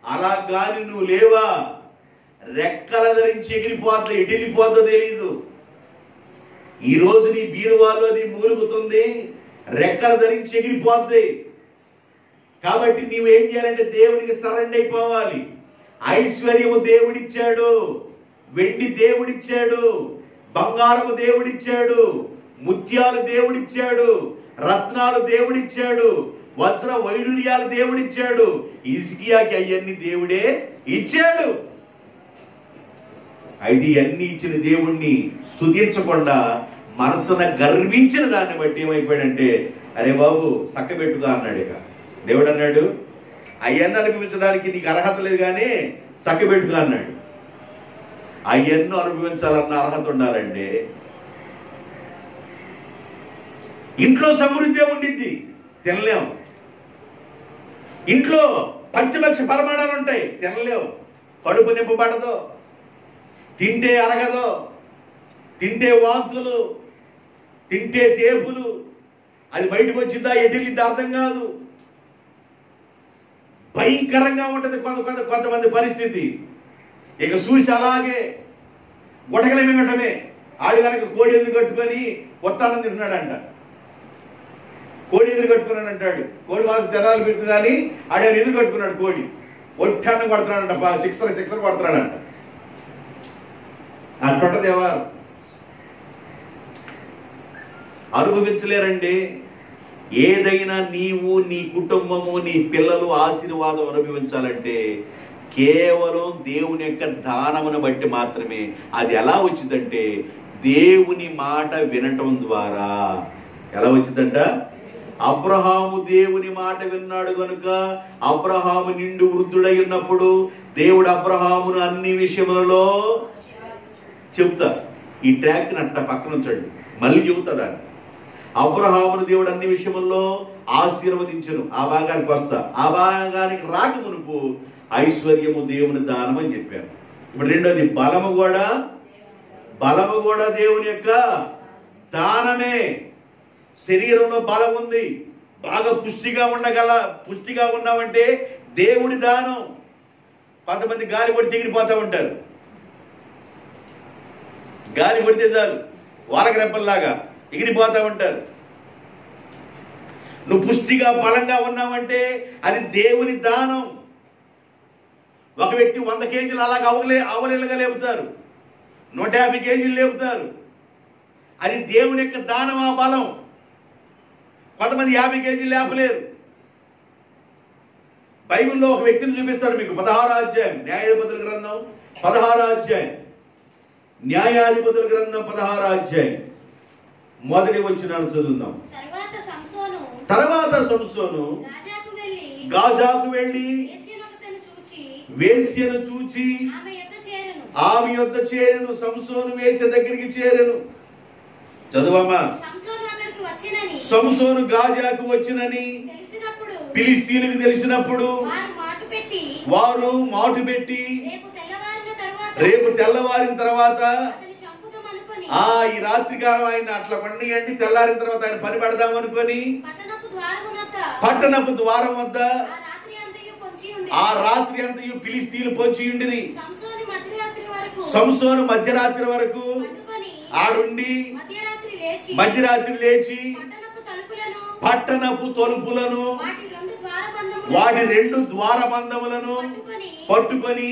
అలా గాని నువ్వు లేవా, రెక్కల ధరించి ఎగిరిపోద్దా, ఎడిలిపోద్దో తెలీదు. ఈ రోజు నీ బీరువాలో అది మూలుగుతుంది, రెక్కలు ధరించి ఎగిరిపోద్ది. కాబట్టి నీవేం చేయాలంటే దేవునికి సరెండర్ అయిపోవాలి. ఐశ్వర్యము దేవుడిచ్చాడు, వెండి దేవుడిచ్చాడు, బంగారము దేవుడిచ్చాడు, ముత్యాలు దేవుడిచ్చాడు, రత్నాలు దేవుడిచ్చాడు, వజ్ర వైడూర్యాలు దేవుడిచ్చాడు. హిజ్కియాకి అవన్నీ దేవుడే ఇచ్చాడు. అయితే ఇవన్నీ ఇచ్చిన దేవుణ్ణి స్తుతించకుండా మనసున గర్వించిన దాన్ని బట్టి ఏమైపోయాడంటే అరే బాబు చక్కబెట్టుగా అన్నాడు. ఇక దేవుడు అన్నాడు అవన్నీ అనుభవించడానికి నీకు అర్హత లేదు, కానీ చక్కబెట్టుకో అన్నాడు. అవన్నీ అనుభవించాలన్న అర్హత ఉండాలండి. ఇంట్లో సమృద్ధి ఉండిద్ది, తినలేం. ఇంట్లో పంచభక్ష పరిమాణాలు ఉంటాయి, తినలేవు. కడుపు నింపబడదు, తింటే అరగదు, తింటే వాంతులు, తింటే తేపులు, అది బయటకు వచ్చిందా ఎదిలిద్దా అర్థం కాదు. భయంకరంగా ఉంటుంది కొంతమంది పరిస్థితి. ఇక చూసి అలాగే గొడగలేమేమటమే. ఆడు కనుక కోడి ఎదురు కట్టుకొని వస్తానని తింటున్నాడంట. కోడి ఎదురు కట్టుకున్నాడు అంటాడు. కోడి మాసం తెరాలు పెడుతుంది కానీ ఆడ ఎదురు కట్టుకున్నాడు. కోడి ఒట్టాన్ని కొడుతున్నాడంట, సిక్సర్ కొడుతున్నాడంట. అట్టుంటదేవా అనుభవించలేరండి. ఏదైనా నీవు, నీ కుటుంబము, నీ పిల్లలు ఆశీర్వాదం అనుభవించాలంటే కేవలం దేవుని యొక్క దానమును బట్టి మాత్రమే. అది ఎలా వచ్చిందంటే దేవుని మాట వినటం ద్వారా. ఎలా వచ్చిందంట? అబ్రహాము దేవుని మాట విన్నాడు కనుక అబ్రహాము నిండు వృద్ధుడై ఉన్నప్పుడు దేవుడు అబ్రహామును అన్ని విషయములలో చెప్తా. ఈ ట్రాక్ని అట్ట పక్కన ఉంచండి, మళ్ళీ చెబుతుందా. అబ్రహామును దేవుడు అన్ని విషయముల్లో ఆశీర్వదించను. ఆ భాగానికి వస్తా. ఆ భాగానికి రాక మునుపు ఐశ్వర్యము దేవుని దానం అని చెప్పారు. ఇప్పుడు రెండోది బలము కూడా దేవుని యొక్క దానమే. శరీరంలో బలం ఉంది, బాగా పుష్టిగా ఉన్నామంటే దేవుడి దానం. కొంతమంది గాలి పడి ఎగిరిపోతూ ఉంటారు. గాలి పడితే చాలు వాళ్ళకి రెప్పల్లాగా ఎగిరిపోతూ ఉంటారు. నువ్వు పుష్టిగా బలంగా ఉన్నావంటే అది దేవుని దానం. ఒక వ్యక్తి 100 కేజీలు అలాగ అవలేలుగా లేపుతారు, 150 కేజీలు లేపుతారు. అది దేవుని యొక్క దానం, ఆ బలం. కొంతమంది 50 కేజీలు లేపలేరు. బైబిల్లో ఒక వ్యక్తిని చూపిస్తాడు మీకు. 16వ అధ్యాయం న్యాయాధిపతుల గ్రంథం 16వ అధ్యాయం న్యాయాధిపతుల గ్రంథం 16వ అధ్యాయం మొదటి వచనాన్ని చదువుదాం. తర్వాత సంసోను గాజాకు వెళ్ళి వేశ్యను చూచి ఆమె యొద్ద చేరెను. సంసోను వేశ్య దగ్గరికి చేరెను. చదువమ్మా. సంసోను గాజాకు వచ్చినని ఫిలిష్తీయులకు తెలిసినప్పుడు వారు మాటు పెట్టి రేపు తెల్లవారిన తర్వాత ఈ రాత్రి కాలం ఆయన అట్లా పండియండి, తెల్లారిన తర్వాత ఆయన పని పెడదాం అనుకొని పట్టణపు ద్వారం వద్ద ఆ రాత్రి అంతయు ఫిలిష్తీయులు పొంచి ఉండిరి. సంసోను మధ్యరాత్రి వరకు ఆడుండి మధ్యరాత్రి లేచి పట్టణపు తలుపులను వాటి 2 ద్వారబంధములను పట్టుకొని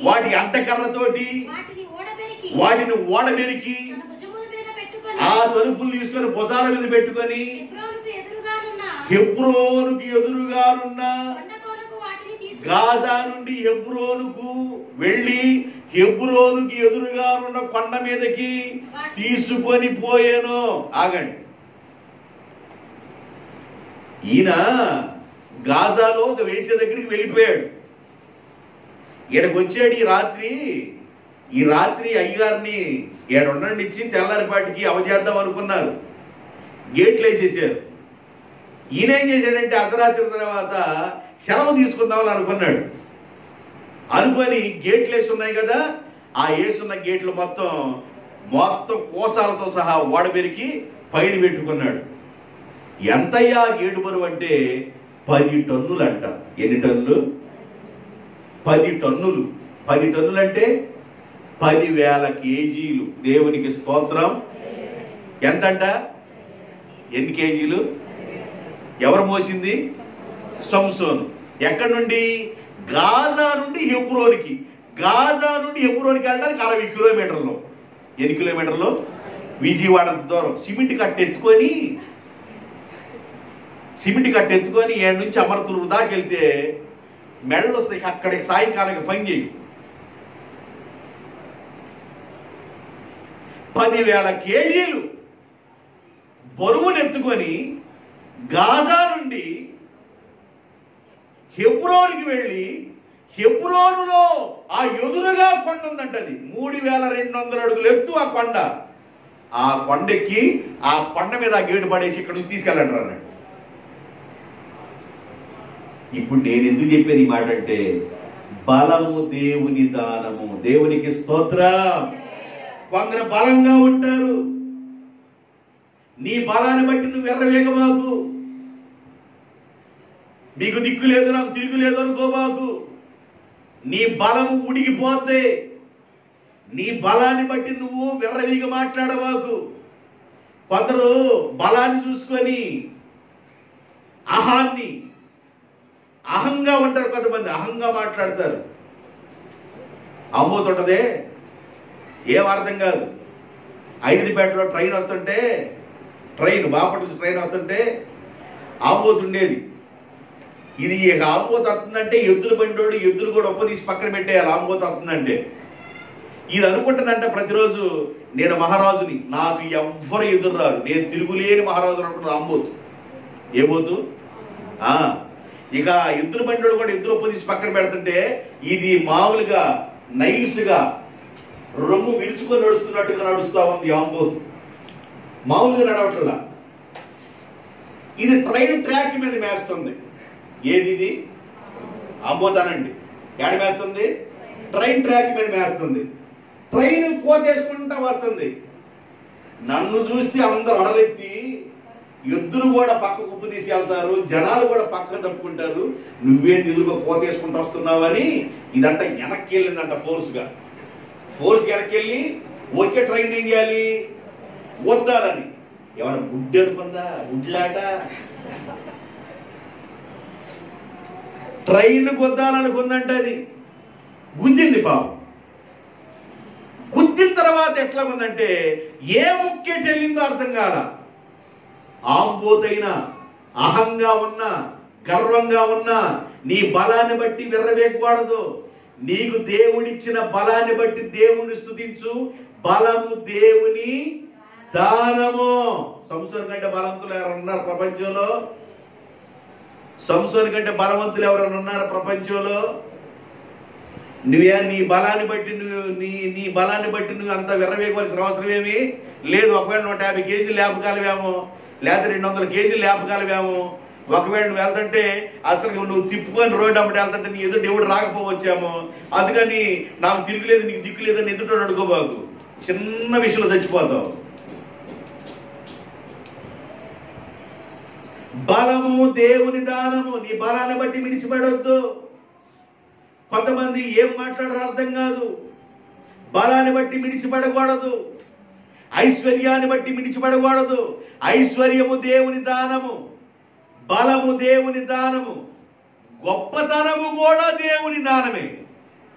వాటి అడ్డకర్రతోటి వాటిని ఓడబెరికి ఆ తలుపులు తీసుకొని భుజాల మీద పెట్టుకొని హెబ్రోనుకు ఎదురుగానున్న గాజా నుండి హెబ్రోనుకు వెళ్ళి హెబ్రోనుకు ఎదురుగానున్న కొండ మీదకి తీసుకొని పోయాను. ఆగండి. ఈయన గాజాలో ఒక వేశ్య దగ్గరికి వెళ్ళిపోయాడు. ఈయనకు వచ్చాడు. ఈ రాత్రి అయ్యగారిని ఏడుండండి ఇచ్చి తెల్లారిపాటికి అవజేద్దాం అనుకున్నారు. గేట్లు వేసేసారు. ఈయన ఏం చేశాడంటే అర్ధరాత్రి తర్వాత సెలవు తీసుకుందామని అనుకున్నాడు. అనుకొని గేట్లు వేసి ఉన్నాయి కదా, ఆ వేసున్న గేట్లు మొత్తం కోసాలతో సహా ఓడబెరికి పైన పెట్టుకున్నాడు. ఎంతయ్యా గేటు బరువు అంటే 10 టన్నులు అంట. ఎన్ని టన్నులు? 10 టన్నులు. 10 టన్నులు అంటే 10,000 కేజీలు. దేవునికి స్తోత్రం. ఎంతంట? ఎన్ని కేజీలు? ఎవరు మోసింది? సంసోను. ఎక్కడి నుండి? గాజా నుండి హెబ్రోనికి. గాజా నుండి హెబ్రోనికి వెళ్ళడానికి 60 కిలోమీటర్లు. ఎన్ని కిలోమీటర్లు? విజయవాడ దూరం. సిమెంట్ కట్టెత్తుకొని ఏడు నుంచి అమరతులు దాకా వెళ్తే మెడలు అక్కడికి సాయంకాలానికి పని చేయి. 10,000 కేజీలు బరువునెత్తుకొని గాజా నుండి హెబ్రోనుకి వెళ్ళి హెబ్రోనులో ఆ ఎదురుగా కొండ ఉందంటది. 3200 అడుగులు ఎత్తు ఆ కొండ. ఆ కొండెక్కి ఆ కొండ మీద ఆ గేటు పడేసి ఇక్కడ నుంచి తీసుకెళ్ళండి అన్నాడు. ఇప్పుడు నేను ఎందుకు చెప్పాను ఈ మాట అంటే, బలము దేవుని దానము. దేవునికి స్తోత్రం. కొందరు బలంగా ఉంటారు. నీ బలాన్ని బట్టి నువ్వు ఎర్రవేగబాకు. మీకు దిక్కు లేదు, నాకు తిరుగు లేదు అనుకోబాకు. నీ బలము ఉడిగిపోతే నీ బలాన్ని బట్టి నువ్వు వెర్రవీగ మాట్లాడబాకు. కొందరు బలాన్ని చూసుకొని అహంగా ఉంటారు. కొంతమంది అహంగా మాట్లాడతారు. అమ్మోతుంటదే, ఏం అర్థం కాదు. ఐదుపేటలో ట్రైన్ వస్తుంటే, బాపట్ల నుంచి ట్రైన్ వస్తుంటే ఆంబోతుండేది. ఇది ఆంబోతు వస్తుందంటే ఎద్దులు బండోళ్ళు ఎద్దులు కూడా ఒప్పదీసి పక్కన పెట్టేయాలి. ఆంబోతు వస్తుందంటే ఇది అనుకుంటుందంట ప్రతిరోజు, నేను మహారాజుని, నాకు ఎవ్వరు ఎదురు రారు, నేను తిరుగులేని మహారాజు అనుకుంటుంది ఆంబోతు. ఏ పోతు ఇక ఎద్దుల బండోడు కూడా ఎద్దులు ఒప్పదీసి పక్కన పెడుతుంటే ఇది మామూలుగా నైస్గా రొమ్ము విరుచుకొని నడుస్తున్నట్టుగా నడుస్తా ఉంది ఆంబోతు. మామూలుగా నడవట్లా. ఇది ట్రైన్ ట్రాక్ మీద మేస్తుంది. ఏది ఇది? ఆంబోతానండి. ఎక్కడ మేస్తుంది? ట్రైన్ ట్రాక్ మీద మేస్తుంది. ట్రైన్ కోతేసుకుంటా వస్తుంది. నన్ను చూస్తే అందరూ అడలెత్తి ఎద్దులు కూడా పక్క కుప్పు తీసి వెళ్తారు, జనాలు కూడా పక్కన తప్పుకుంటారు. నువ్వేం ఎదురుగా కోతేసుకుంటూ వస్తున్నావని ఇదంట వెనక్కి వెళ్ళిందంట. ఫోర్స్ వెనక్కి వెళ్ళి వచ్చే ట్రైన్ ఏం చేయాలి? వద్దాలని. ఏమైనా గుడ్డి అనుకుందా? గుడ్లాట. ట్రైన్ గుద్దాలనుకుందంట. అది గుద్దింది పాపం. గుద్దిన తర్వాత ఎట్లా ఉందంటే ఏ ముక్కెట్ వెళ్ళిందో అర్థం కాల. ఆంబోతైనా అహంగా ఉన్నా గర్వంగా ఉన్నా నీ బలాన్ని బట్టి విర్రవేగకూడదు. నీకు దేవుడిచ్చిన బలాన్ని బట్టి దేవుని స్తుతించు. బలము దేవుని దానము. సంసోను కంటే బలవంతులు ఎవరు ఉన్నారు ప్రపంచంలో? సంసోను కంటే బలవంతులు ఎవరైనా ఉన్నారు ప్రపంచంలో? నీ బలాన్ని బట్టి నీ బలాన్ని బట్టి నువ్వు అంత విర్రవేయవలసిన అవసరం ఏమీ లేదు. ఒకవేళ 150 కేజీలు లేపకాలవేమో, లేకపోతే 200 కేజీలు లేపకాలవేమో. ఒకవేళ నువ్వు వెళ్తుంటే అసలు నువ్వు తిప్పుకొని రోడ్డు అమ్మటి వెళ్తుంటే నీ ఎదురు దేవుడు రాకపోవచ్చామో. అందుకని నాకు తిరుగులేదు, నీకు దిక్కు లేదని ఎదుటోడు అడుకోబాకు. చిన్న విషయంలో చచ్చిపోతావు. బలము దేవుని దానము. నీ బలాన్ని బట్టి మిడిసిపడొద్దు. కొంతమంది ఏం మాట్లాడారో అర్థం కాదు. బలాన్ని బట్టి మిడిసిపడకూడదు. ఐశ్వర్యాన్ని బట్టి మిడిచిపడకూడదు. ఐశ్వర్యము దేవుని దానము, బలము దేవుని దానము, గొప్పతనము కూడా దేవుని దానమే.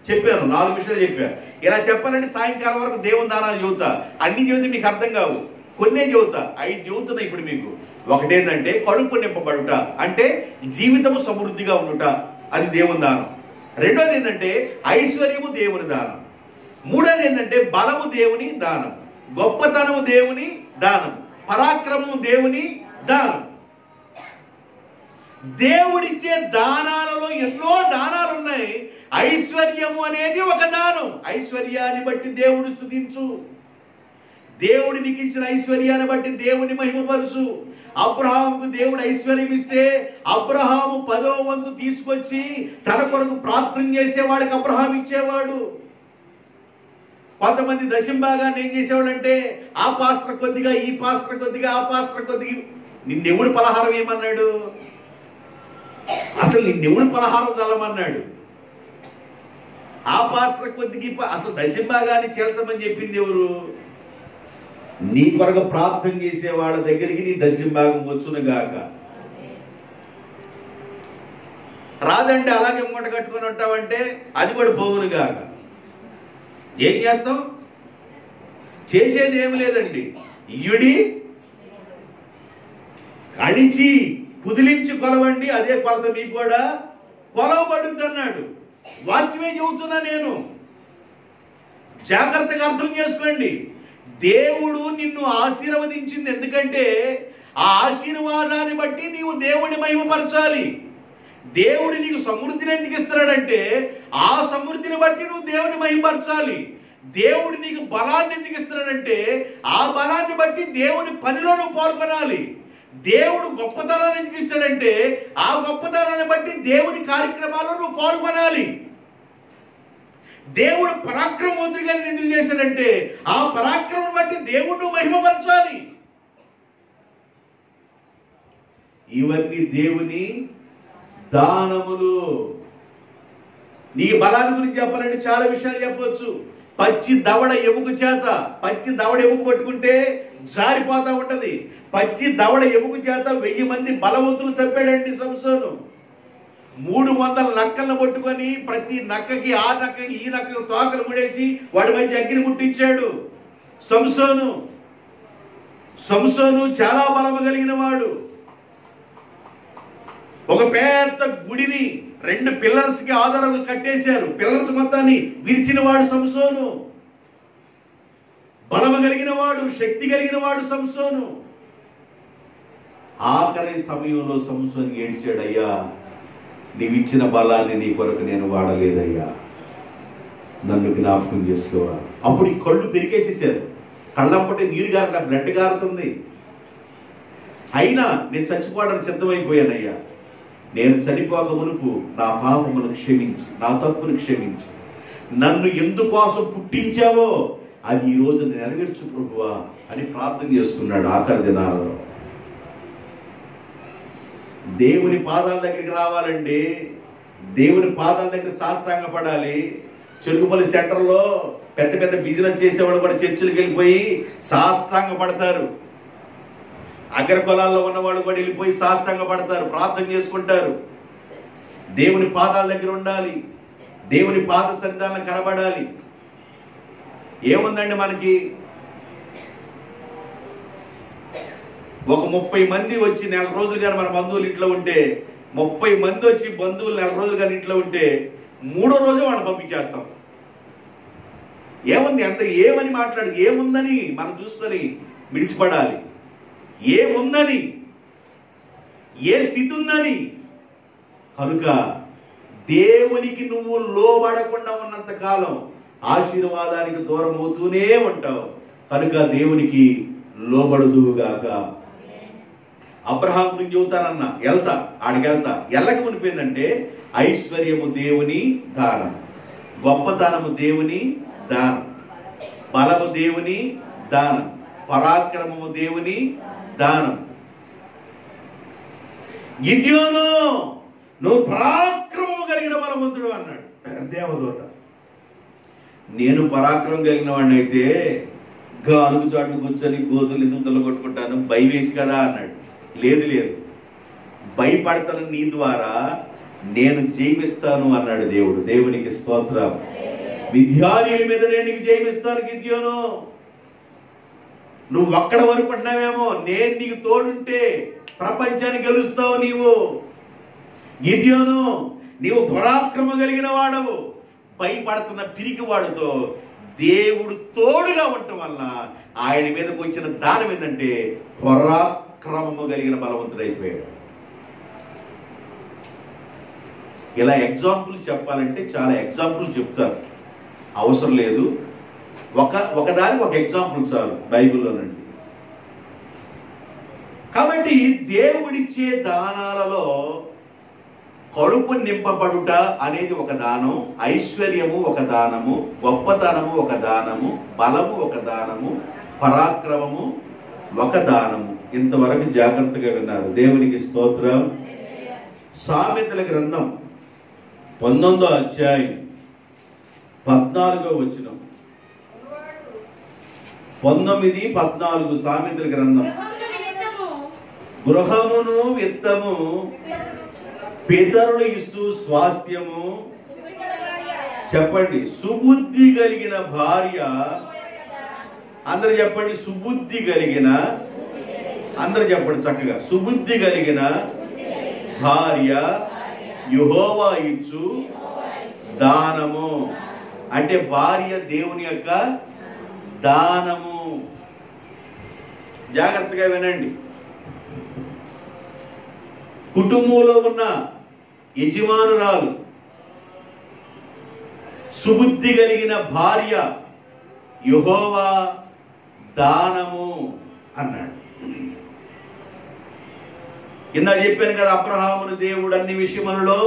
చెప్పాను, 4 విషయాలు చెప్పాను. ఇలా చెప్పాలంటే సాయంకాలం వరకు దేవుని దానాలు చెబుతా. అన్ని చెబితే మీకు అర్థం కావు. కొన్నే చెబుతా. 5 చెబుతున్నా ఇప్పుడు మీకు. ఒకటేంటంటే కడుపు నింపబడుట, అంటే జీవితము సమృద్ధిగా ఉండుట, అది దేవుని దానం. రెండోది ఏంటంటే ఐశ్వర్యము దేవుని దానం. మూడోది ఏంటంటే బలము దేవుని దానం, గొప్పతనము దేవుని దానం, పరాక్రమము దేవుని దానం. దేవుడిచ్చే దానాలలో ఎన్నో దానాలు ఉన్నాయి. ఐశ్వర్యము అనేది ఒక దానం. ఐశ్వర్యాన్ని బట్టి దేవుడు స్తుతించు. దేవుడు నీకు ఇచ్చిన ఐశ్వర్యాన్ని బట్టి దేవుని మహిమపరుచు. అబ్రహాముకు దేవుడు ఐశ్వర్యం ఇస్తే అబ్రహాము 10వ వంతు తీసుకొచ్చి తన కొరకు ప్రార్థన చేసేవాడికి అబ్రహాం ఇచ్చేవాడు. కొంతమంది దశంభాగాన్ని ఏం చేసేవాడు అంటే ఆ పాస్టర్ కొద్దిగా, ఈ పాస్టర్ కొద్దిగా, ఆ పాస్టర్ కొద్దిగా. నిన్నెవుడు పలహారం ఏమన్నాడు? అసలు నిన్నెవుడు పలహారం చల్లమన్నాడు? ఆ పాస్టర్ కొద్దిగా, అసలు దశంభాగాన్ని చేల్చమని చెప్పింది ఎవరు? నీ కొరకు ప్రార్థన చేసే వాళ్ళ దగ్గరికి నీ దశంభాగం వచ్చునుగాక. రాదంటే అలాగే మూట కట్టుకొని ఉంటావంటే అది కూడా పోవునుగాక. ఏం చేస్తాం? చేసేది ఏమి లేదండి. ఇయుడి కడిచి కుదిలించి కొలవండి, అదే కొలత మీకు కూడా కొలవబడుద్ది అన్నాడు. వాక్యమే చెబుతున్నా నేను. జాగ్రత్తగా అర్థం చేసుకోండి. దేవుడు నిన్ను ఆశీర్వదించింది ఎందుకంటే ఆ ఆశీర్వాదాన్ని బట్టి నీవు దేవుని మహిమపరచాలి. దేవుడు నీకు సమృద్ధిని ఎందుకు ఇస్తున్నాడంటే ఆ సమృద్ధిని బట్టి నువ్వు దేవుని మహిమపరచాలి. దేవుడు నీకు బలాన్ని ఎందుకు ఇస్తున్నాడంటే ఆ బలాన్ని బట్టి దేవుని పనిలో నువ్వు పాల్గొనాలి. దేవుడు గొప్పతనాన్ని ఎందుకు ఇస్తాడంటే ఆ గొప్పతనాన్ని బట్టి దేవుని కార్యక్రమాల్లో నువ్వు పాల్గొనాలి. దేవుడు పరాక్రమవంతుడిగా ఎందుకు చేశాడంటే ఆ పరాక్రమం బట్టి దేవుడు మహిమపరచాలి. ఇవన్నీ దేవుని దానములు. నీ బలాన్ని గురించి చెప్పాలంటే చాలా విషయాలు చెప్పవచ్చు. పచ్చి దవడ ఎముక చేత, పచ్చి దవడ ఎముక పట్టుకుంటే జారిపోతా ఉంటది. పచ్చి దవడ ఎముక చేత 1000 మంది బలవంతులు చంపాడండి సంసోను. 300 నక్కలను పట్టుకొని ప్రతి నక్కకి ఆ నక్కకి ఈ నక్కకి తోకలు ముడేసి వాడి మధ్య అగ్ని ముట్టించాడు సంసోను. సంసోను చాలా బలము కలిగిన వాడు. ఒక పెద్ద గుడిని 2 పిల్లర్స్ కి ఆధారంగా కట్టేశారు. పిల్లర్స్ మొత్తాన్ని విరిచిన వాడు సంసోను. బలము కలిగిన వాడు, శక్తి కలిగిన వాడు సంసోను. ఆఖరి సమయంలో సంసోను ఏడ్చాడు, అయ్యా నీవిచ్చిన బలాన్ని నీ కొరకు నేను వాడలేదయ్యా, నన్ను జ్ఞాపకం చేసుకోవాలి. అప్పుడు ఈ కళ్ళు పెరికేసేసారు. కళ్ళంపటే నీరు గారు బ్లడ్ గారుతుంది. అయినా నేను చచ్చిపోవడానికి సిద్ధమైపోయానయ్యా, నేను చనిపోక మునుపు నా పాపమును క్షమించి, నా తప్పును క్షమించి, నన్ను ఎందుకోసం పుట్టించావో అది ఈ రోజు నెరవేర్చు ప్రభువా అని ప్రార్థన చేసుకున్నాడు ఆఖరి దినాలలో. దేవుని పాదాల దగ్గరికి రావాలండి. దేవుని పాదాల దగ్గర సాష్టాంగ పడాలి. చెరుకుపల్లి సెంటర్లో పెద్ద పెద్ద బిజినెస్ చేసేవాళ్ళు కూడా చర్చిలకు వెళ్ళిపోయి సాష్టాంగ పడతారు. అగ్ర కులాల్లో ఉన్నవాళ్ళు కూడా వెళ్ళిపోయి సాష్టాంగ పడతారు, ప్రార్థన చేసుకుంటారు. దేవుని పాదాల దగ్గర ఉండాలి. దేవుని పాద సన్నిధానం కనబడాలి. ఏముందండి మనకి? ఒక 30 మంది వచ్చి 4 రోజులు కానీ మన బంధువులు ఇంట్లో ఉంటే, 30 మంది వచ్చి బంధువులు 4 రోజులు కానీ ఇంట్లో ఉంటే 3వ రోజు వాళ్ళని పంపించేస్తాం. ఏముంది అంత? ఏమని మాట్లాడు, ఏముందని మనం చూసుకొని మిడిసిపడాలి. ఏముందని, ఏ స్థితి ఉందని. కనుక దేవునికి నువ్వు లోబడకుండా ఉన్నంత కాలం ఆశీర్వాదానికి దూరం అవుతూనే ఉంటావు. కనుక దేవునికి లోబడుదువుగాక. అబ్రహాం గురించి చెబుతానన్నా, వెళ్తా ఆడికి వెళ్తా. ఎల్లకి మునిపోయిందంటే ఐశ్వర్యము దేవుని దానం, గొప్పతనము దేవుని దానం, బలము దేవుని దానం, పరాక్రమము దేవుని దానం. గిద్యోను నువ్వు పరాక్రమము కలిగిన బలవంతుడు అన్నాడు దేవదూత. నేను పరాక్రమం కలిగిన వాడిని అయితే గానుగు చాటును కూర్చొని గోధులు ఎందుకు కొట్టుకుంటాను, భయవేసి కదా అన్నాడు. లేదు లేదు, భయపడతాను నీ ద్వారా నేను జయమిస్తాను అన్నాడు దేవుడు. దేవునికి స్తోత్రం. మిద్యానీయుల మీద నేను నీకు జయమిస్తాను గిద్యోను. నువ్వు అక్కడ వరకు పడినావేమో, నేను నీకు తోడుంటే ప్రపంచాన్ని గెలుస్తావు నీవు. గిద్యోను నీవు పరాక్రమ కలిగిన వాడవు. భయపడుతున్న పిరికి వాడితో దేవుడు తోడుగా ఉండటం వల్ల ఆయన మీదకి వచ్చిన దానం ఏంటంటే పరాక్రమము కలిగిన బలవంతుడైపోయాడు. ఇలా ఎగ్జాంపుల్ చెప్పాలంటే చాలా ఎగ్జాంపుల్ చెప్తారు, అవసరం లేదు. ఒకదానికి ఒక ఎగ్జాంపుల్ చాలు బైబిల్లోనండి. కాబట్టి దేవుడిచ్చే దానాలలో కడుపు నింపబడుట అనేది ఒక దానం, ఐశ్వర్యము ఒక దానము, గొప్పతనము ఒక దానము, బలము ఒక దానము, పరాక్రమము ఒక దానము. ఇంతవరకు జాగ్రత్తగా విన్నారు. దేవునికి స్తోత్రం. సామెతల గ్రంథం 19వ అధ్యాయం 14వ వచనం, 19, 14 సామెతల గ్రంథం. గృహమును విత్తము పితరులు ఇస్తూ స్వాస్థ్యము. చెప్పండి, సుబుద్ధి కలిగిన భార్య. అందరు చెప్పండి, సుబుద్ధి కలిగిన. అందరు చెప్పండి చక్కగా, సుబుద్ధి కలిగిన భార్య యెహోవా ఇచ్చు దానము. అంటే భార్య దేవుని యొక్క దానము. జాగ్రత్తగా వినండి. కుటుంబంలో ఉన్న యజమానురాలు, సుబుద్ధి కలిగిన భార్య యెహోవా దానము అన్నాడు. కింద చెప్పాను కదా, అబ్రహామును దేవుడు అన్ని విషయములలో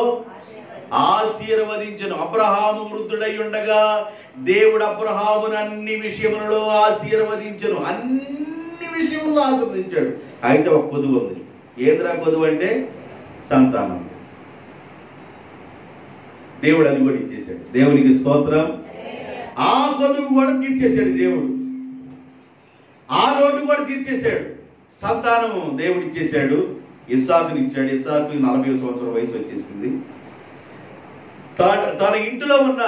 ఆశీర్వదించను. అబ్రహాము వృద్ధుడై ఉండగా దేవుడు అబ్రహామును అన్ని విషయములలో ఆశీర్వదించను. అన్ని విషయములలో ఆశీర్వదించాడు. అయితే ఒక కొదువు ఉంది. ఏంద్రా కొదువు అంటే సంతానం. దేవుడు అది కూడా ఇచ్చేశాడు. దేవునికి స్తోత్రం. ఆ కొదువు కూడా తీర్చేశాడు దేవుడు. ఆ లోటు కూడా తీర్చేశాడు. సంతానము దేవుడు ఇచ్చేశాడు. ఇస్సాకుని ఇచ్చాడు. ఇస్సాకు 40 సంవత్సరాల వయసు వచ్చేసింది. తన ఇంటిలో ఉన్న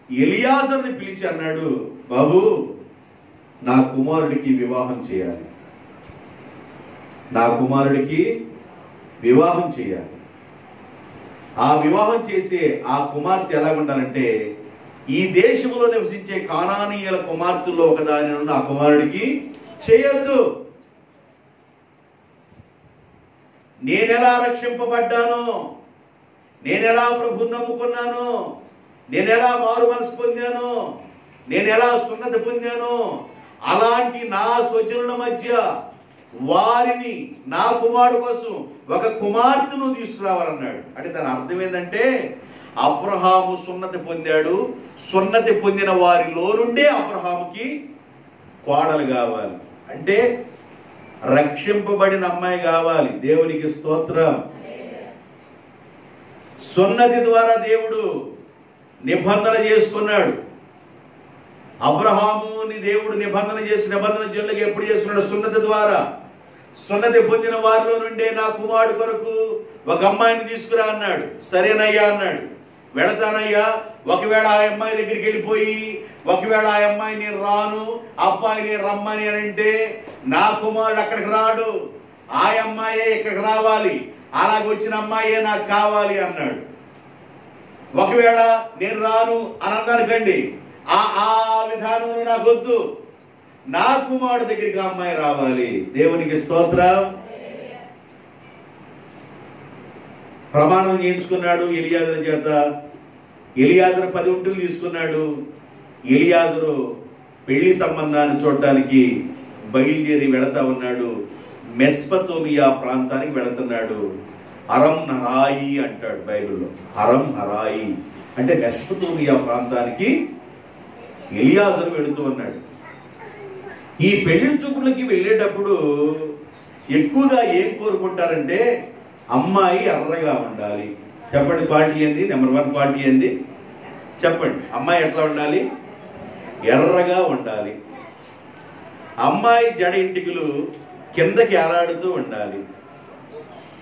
ఎలియాజర్ని పిలిచి అన్నాడు, బాబు నా కుమారుడికి వివాహం చేయాలి, నా కుమారుడికి వివాహం చేయాలి. ఆ వివాహం చేసే ఆ కుమార్తె ఎలా ఉండాలంటే, ఈ దేశంలో నివసించే కానానీయుల కుమార్తెల్లో ఒకదాని నుండి ఆ కుమారుడికి చేయొద్దు. నేనెలా రక్షింపబడ్డానో, నేనెలా ప్రభువుని నమ్ముకున్నానో, నేనెలా మారు మనసు పొందానో, నేనెలా సున్నతి పొందానో, అలాంటి నా స్వజనుల మధ్య వారిని నా కుమారుడు కోసం ఒక కుమార్తెను తీసుకురావాలన్నాడు. అంటే దాని అర్థం ఏంటంటే, అబ్రహాము సున్నతి పొందాడు. సున్నతి పొందిన వారిలో నుండే అబ్రహాముకి కోడలు కావాలి. అంటే రక్షింపబడిన అమ్మాయి కావాలి. దేవునికి స్తోత్రం. సున్నతి ద్వారా దేవుడు నిబంధన చేసుకున్నాడు. అబ్రహాముని దేవుడు నిబంధన జనులకు ఎప్పుడు చేసుకున్నాడు? సున్నతి ద్వారా. సున్నతి పొందిన వారిలో నుండే నా కుమారుడు కొరకు ఒక అమ్మాయిని తీసుకురా అన్నాడు. సరేనయ్యా అన్నాడు. వెళతానయ్యా. ఒకవేళ ఆ అమ్మాయి దగ్గరికి వెళ్ళిపోయి, ఒకవేళ ఆ అమ్మాయి నేను రాను, అబ్బాయి నేను రమ్మని అని అంటే, నా కుమారుడు అక్కడికి రాడు, ఆ అమ్మాయే ఇక్కడికి రావాలి, అలాగే వచ్చిన అమ్మాయే నాకు కావాలి అన్నాడు. ఒకవేళ నేను రాను అని అన్నానుకండి, ఆ విధానంలో నాకు వద్దు, నా కుమారుడు దగ్గరికి ఆ అమ్మాయి రావాలి. దేవునికి స్తోత్రం. ప్రమాణం చేయించుకున్నాడు ఎలియాజరు చేత. ఎలియాజరు 10 ఉంటులు తీసుకున్నాడు. ఎలియాజరు పెళ్లి సంబంధాన్ని చూడటానికి బయలుదేరి వెళతా ఉన్నాడు. మెస్పతోమియా ప్రాంతానికి వెళుతున్నాడు. అరం హరాయి అంటాడు బైబిల్లో. అరం హరాయి అంటే మెస్పతోమియా ప్రాంతానికి ఎలియాజరు వెళుతూ ఉన్నాడు. ఈ పెళ్లి చూపులకి వెళ్ళేటప్పుడు ఎక్కువగా ఏం కోరుకుంటారంటే, అమ్మాయి ఎర్రగా ఉండాలి. చెప్పండి, క్వాలిటీ ఏంది? నెంబర్ 1 క్వాలిటీ ఏంది చెప్పండి. అమ్మాయి ఎట్లా ఉండాలి? ఎర్రగా ఉండాలి. అమ్మాయి జడ ఇంటికులు కిందకి ఏలాడుతూ ఉండాలి.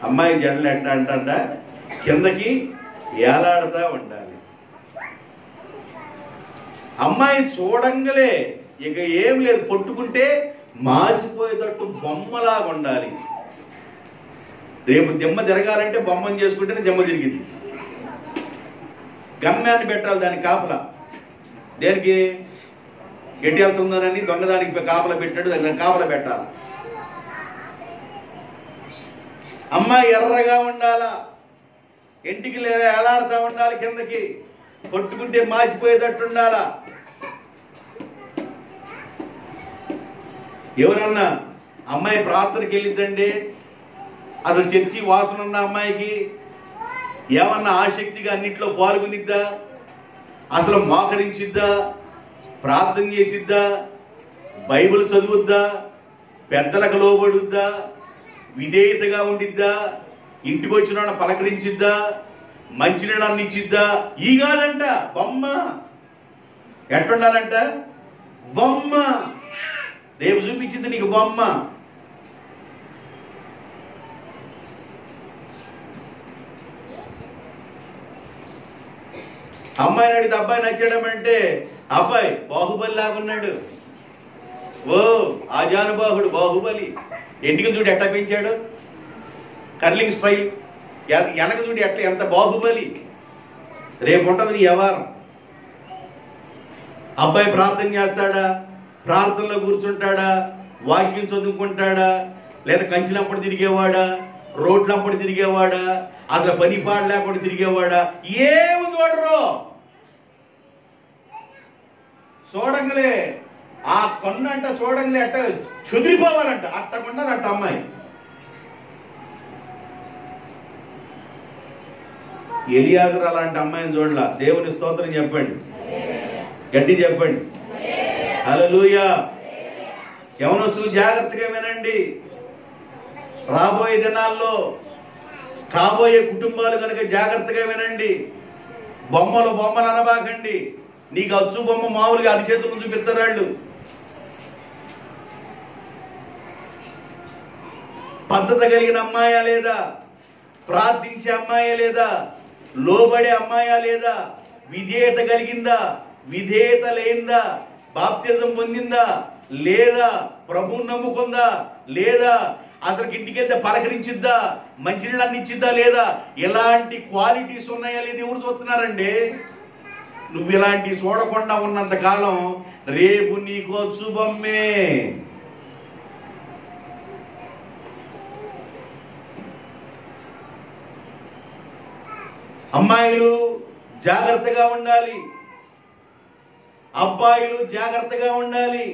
అమ్మాయి జడలు ఎట్లా అంట కిందకి ఏలాడుతూ ఉండాలి. అమ్మాయి చూడంగలే ఇక ఏం లేదు, కొట్టుకుంటే మాసిపోయేటట్టు బొమ్మలాగా ఉండాలి. రేపు దిమ్మ జరగాలంటే బొమ్మను చేసుకుంటేనే దిమ్మ జరిగింది. గమ్యాన్ని పెట్టాలి దానికి కాపలా. దేనికి? గట్టి వెళ్తుందనని దొంగదానికి కాపలా పెట్టినట్టు దానికి కాపలా పెట్టాలి. అమ్మాయి ఎర్రగా ఉండాలా, ఇంటికి ఎలాడుతూ ఉండాలి, కిందకి కొట్టుకుంటే మాసిపోయేటట్టు ఉండాలా. ఎవరన్నా అమ్మాయి ప్రార్థనకి వెళ్ళిద్దండి, అసలు చర్చి వాసన ఉన్న అమ్మాయికి ఏమన్నా ఆసక్తిగా అన్నింటిలో పాల్గొనిద్దా? అసలు మోకరించిద్దా? ప్రార్థన చేసిద్దా? బైబిల్ చదువుద్దా? పెద్దలకు లోబడుద్దా? విధేయతగా ఉండిద్దా? ఇంటికి వచ్చిన వాళ్ళని పలకరించిద్దా? మంచినీళ్ళని ఇచ్చిద్దా? ఈ కాదంట బొమ్మ. ఎట్లుండాలంట? బొమ్మ. రేపు చూపించింది నీకు బొమ్మ. అమ్మాయిని అడిగితే అబ్బాయి నచ్చాడమంటే, అబ్బాయి బాహుబలి లాగున్నాడు. ఓ ఆజానుబాహుడు బాహుబలి. ఎంటికి చూడు ఎట్లా పెంచాడు, కర్లింగ్ స్టైల్. వెనక చూడు ఎట్లా, ఎంత బాహుబలి. రేపు ఉంటుంది నీ వ్యవహారం. అబ్బాయి ప్రార్థన చేస్తాడా? ప్రార్థనలో కూర్చుంటాడా? వాక్యం చదువుకుంటాడా? లేదా కంచిలంపడి తిరిగేవాడా? రోడ్లంపడి తిరిగేవాడా? అసలు పని పాడు లేకుండా తిరిగేవాడా? ఏమి చూడరు. చూడంగలే ఆ కొండ అంట, చూడంగలే అట్ట చెదిరిపోవాలంట, అట్ట కొండలు అట్ట అమ్మాయి. ఎలియాజరు అలాంటి అమ్మాయిని చూడలా. దేవుని స్తోత్రం చెప్పండి, గట్టి చెప్పండి హల్లెలూయా. యవనస్తులు జాగ్రత్తగా వినండి. రాబోయే దినాల్లో కాబోయే కుటుంబాలు కనుక జాగ్రత్తగా వినండి. బొమ్మలు అనబాకండి. నీకు అచ్చు బొమ్మ మామూలుగా అరిచేతులు చూపిస్తారు. పద్ధతి కలిగిన అమ్మాయా లేదా? ప్రార్థించే అమ్మాయా లేదా? లోబడే అమ్మాయా లేదా? విధేయత కలిగిందా? విధేయత లేందా? బాప్తిజం పొందిందా లేదా? ప్రభువుని నమ్ముకుందా లేదా? అసలు ఇంటికి వెళ్తే పలకరించిద్దా? మంచినీళ్ళని ఇచ్చిద్దా లేదా? ఎలాంటి క్వాలిటీస్ ఉన్నాయా లేదు ఎవరు చూస్తున్నారండి? నువ్వు ఇలాంటి చూడకుండా ఉన్నంత కాలం రేపు నీకు శుభమ్మే. అమ్మాయిలు జాగ్రత్తగా ఉండాలి, అబ్బాయిలు జాగ్రత్తగా ఉండాలి.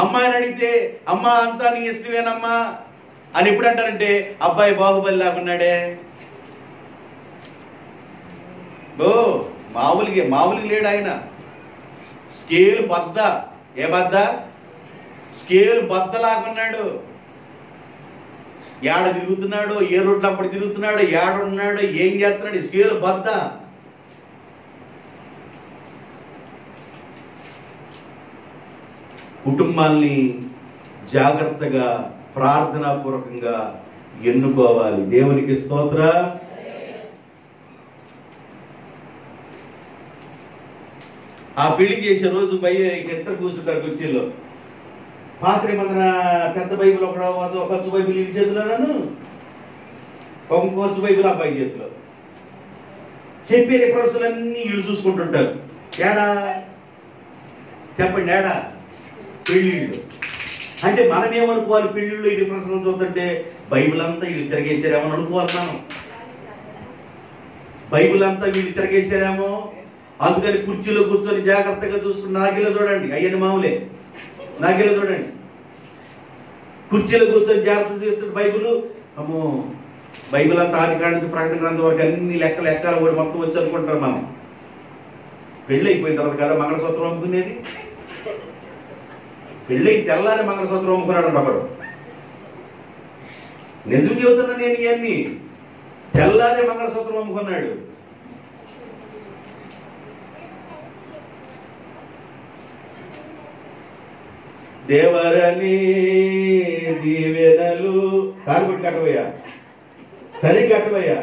అమ్మాయిని అడిగితే అమ్మా అంతా నీ ఇష్టమేనమ్మా అని ఎప్పుడు అంటారంటే అబ్బాయి బాహుబలి లాగున్నాడే. మామూలుగా లేడు ఆయన. స్కేలు బద్ద. ఏ బద్ద? స్కేలు బద్దలాగున్నాడు. ఏడ తిరుగుతున్నాడు, ఏ రోడ్లు అప్పుడు తిరుగుతున్నాడు, ఏడున్నాడు, ఏం చేస్తున్నాడు, స్కేలు బద్ద. కుటుంబాల్ని జాగ్రత్తగా ప్రార్థనాపూర్వకంగా ఎన్నుకోవాలి. దేవునికి స్తోత్ర. ఆ పెళ్లి చేసే రోజు ఎంత కూర్చుంటారు కుర్చీలో. పాత్ర మందిన పెద్ద బైబిల్ ఒక ఖర్చు బైబిల్ ఇంటి చేతిలో, నన్ను ఒక ఖర్చు బైబిల్ అబ్బాయి చేతిలో. చెప్పే రిఫరెన్స్లు అన్నీ వీళ్ళు చూసుకుంటుంటారు. ఏడా చెప్పండి, ఏడా పెళ్ళిళ్ళు అంటే మనం ఏమనుకోవాలి? పెళ్ళిళ్ళు ఈ రిఫరెన్స్ చూస్తుంటే బైబిల్ అంతా వీళ్ళు తిరగేసారేమో అనుకోవాలి మనం. బైబిల్ అంతా వీళ్ళు తిరగేసారేమో, అందుకని కుర్చీలో కూర్చొని జాగ్రత్తగా చూసుకుని నాగిలో చూడండి, అయ్యని మామూలే. నాగిలో చూడండి, కుర్చీలో కూర్చొని జాగ్రత్త చేస్తున్న బైబిల్. అమ్మో, బైబిల్ అంతా ఆదికాండ నుంచి ప్రకటన గ్రంథం వరకు అన్ని లెక్కలు కూడా మొత్తం వచ్చి అనుకుంటారు మనం. పెళ్ళి అయిపోయిన తర్వాత కదా మంగళసూత్రం అమ్ముకునేది. పెళ్ళి తెల్లారి మంగళసూత్రం అమ్ముకున్నాడు ఒకడు. నిజం చెబుతున్నా నేను, ఇవన్నీ తెల్లారి మంగళసూత్రం అమ్ముకున్నాడు. దేవరని దీవెనలు కారుబట్టి కట్టబోయా, సరే కట్టబోయా.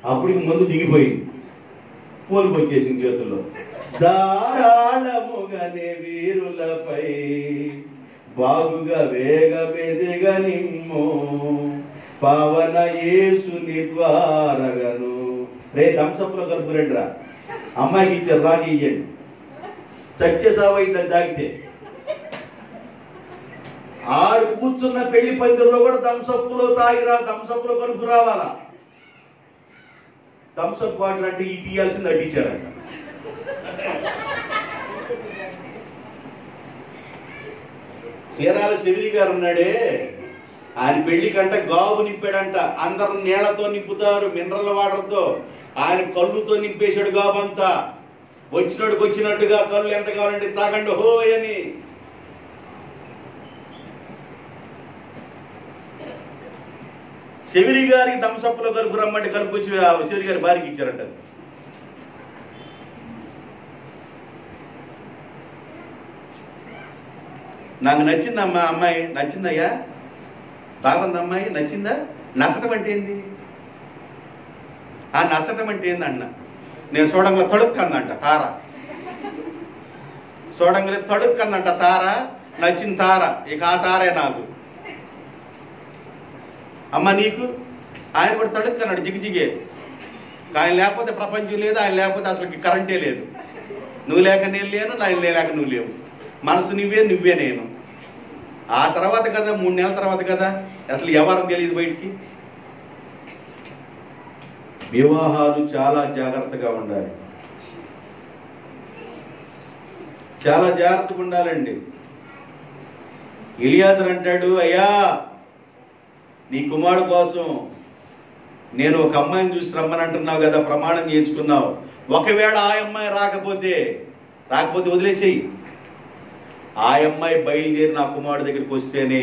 అప్పటికి ముందు దిగిపోయింది, పోలుకు వచ్చేసింది చేతుల్లో. ధారాళముగానే వీరులపై బాగుగా వేగమెదిగ నిమ్ము పవన యేసుని ద్వారగను. రే థమ్సప్లో కలుపు రండి రా, అమ్మాయికి ఇచ్చారు, రాకి ఇయ్యండి. చచ్చే సావైందని తాగితే. ఆడు కూర్చున్న పెళ్లి పందిరిలో కూడా థమ్సప్లో తాగిరా, థమ్సప్లో కలుపు రావాలా. థమ్సప్ బాటిల్ అంటే ఇటు ఇయ్యాల్సింది అటు ఇచ్చారంట. చీరాల శివరి గారు ఉన్నాడే, ఆయన పెళ్లి కంట గాబు నింపాడంట. అందరు నీళ్లతో నింపుతారు, మినరల్ వాటర్తో. ఆయన కళ్ళుతో నింపేశాడు గాబంతా. వచ్చినట్టుకు వచ్చినట్టుగా కళ్ళు ఎంత కావాలంటే తాగండి హో అని. శివరి గారికి థమ్సప్లో కలుపు రమ్మంటే కలుపు వచ్చి శివరి గారి భార్యకి ఇచ్చారంట. నాకు నచ్చిందమ్మా అమ్మాయి, నచ్చిందయ్యా, బాగుంది అమ్మాయి, నచ్చిందా? నచ్చటం అంటే ఏంది? ఆ నచ్చటం అంటే ఏందన్న, నేను చూడంగా తడుక్కందంట తార, చూడంగా తడుక్కందంట తార, నచ్చిన తార, ఇక ఆ తారే నాకు. అమ్మ నీకు? ఆయన కూడా తడుక్కన్నాడు జిగిజిగే. ఆయన లేకపోతే ప్రపంచం లేదు, ఆయన లేకపోతే అసలు కరెంటే లేదు. నువ్వు లేక నేను లేను, నేను లేక నువ్వు లేవు. మనసు నువ్వే నేను. ఆ తర్వాత కదా, 3 నెలల తర్వాత కదా అసలు ఎవరు తెలియదు బయటికి. వివాహాలు చాలా జాగ్రత్తగా ఉండాలి, చాలా జాగ్రత్తగా ఉండాలండి. ఎలియాజరు అంటాడు, అయ్యా నీ కుమారుడు కోసం నేను ఒక అమ్మాయిని చూసి రమ్మని అంటున్నావు కదా, ప్రమాణం చేయించుకున్నావు. ఒకవేళ ఆ అమ్మాయి రాకపోతే వదిలేసేయి. ఆ అమ్మాయి బయలుదేరి నా కుమారుడు దగ్గరికి వస్తేనే.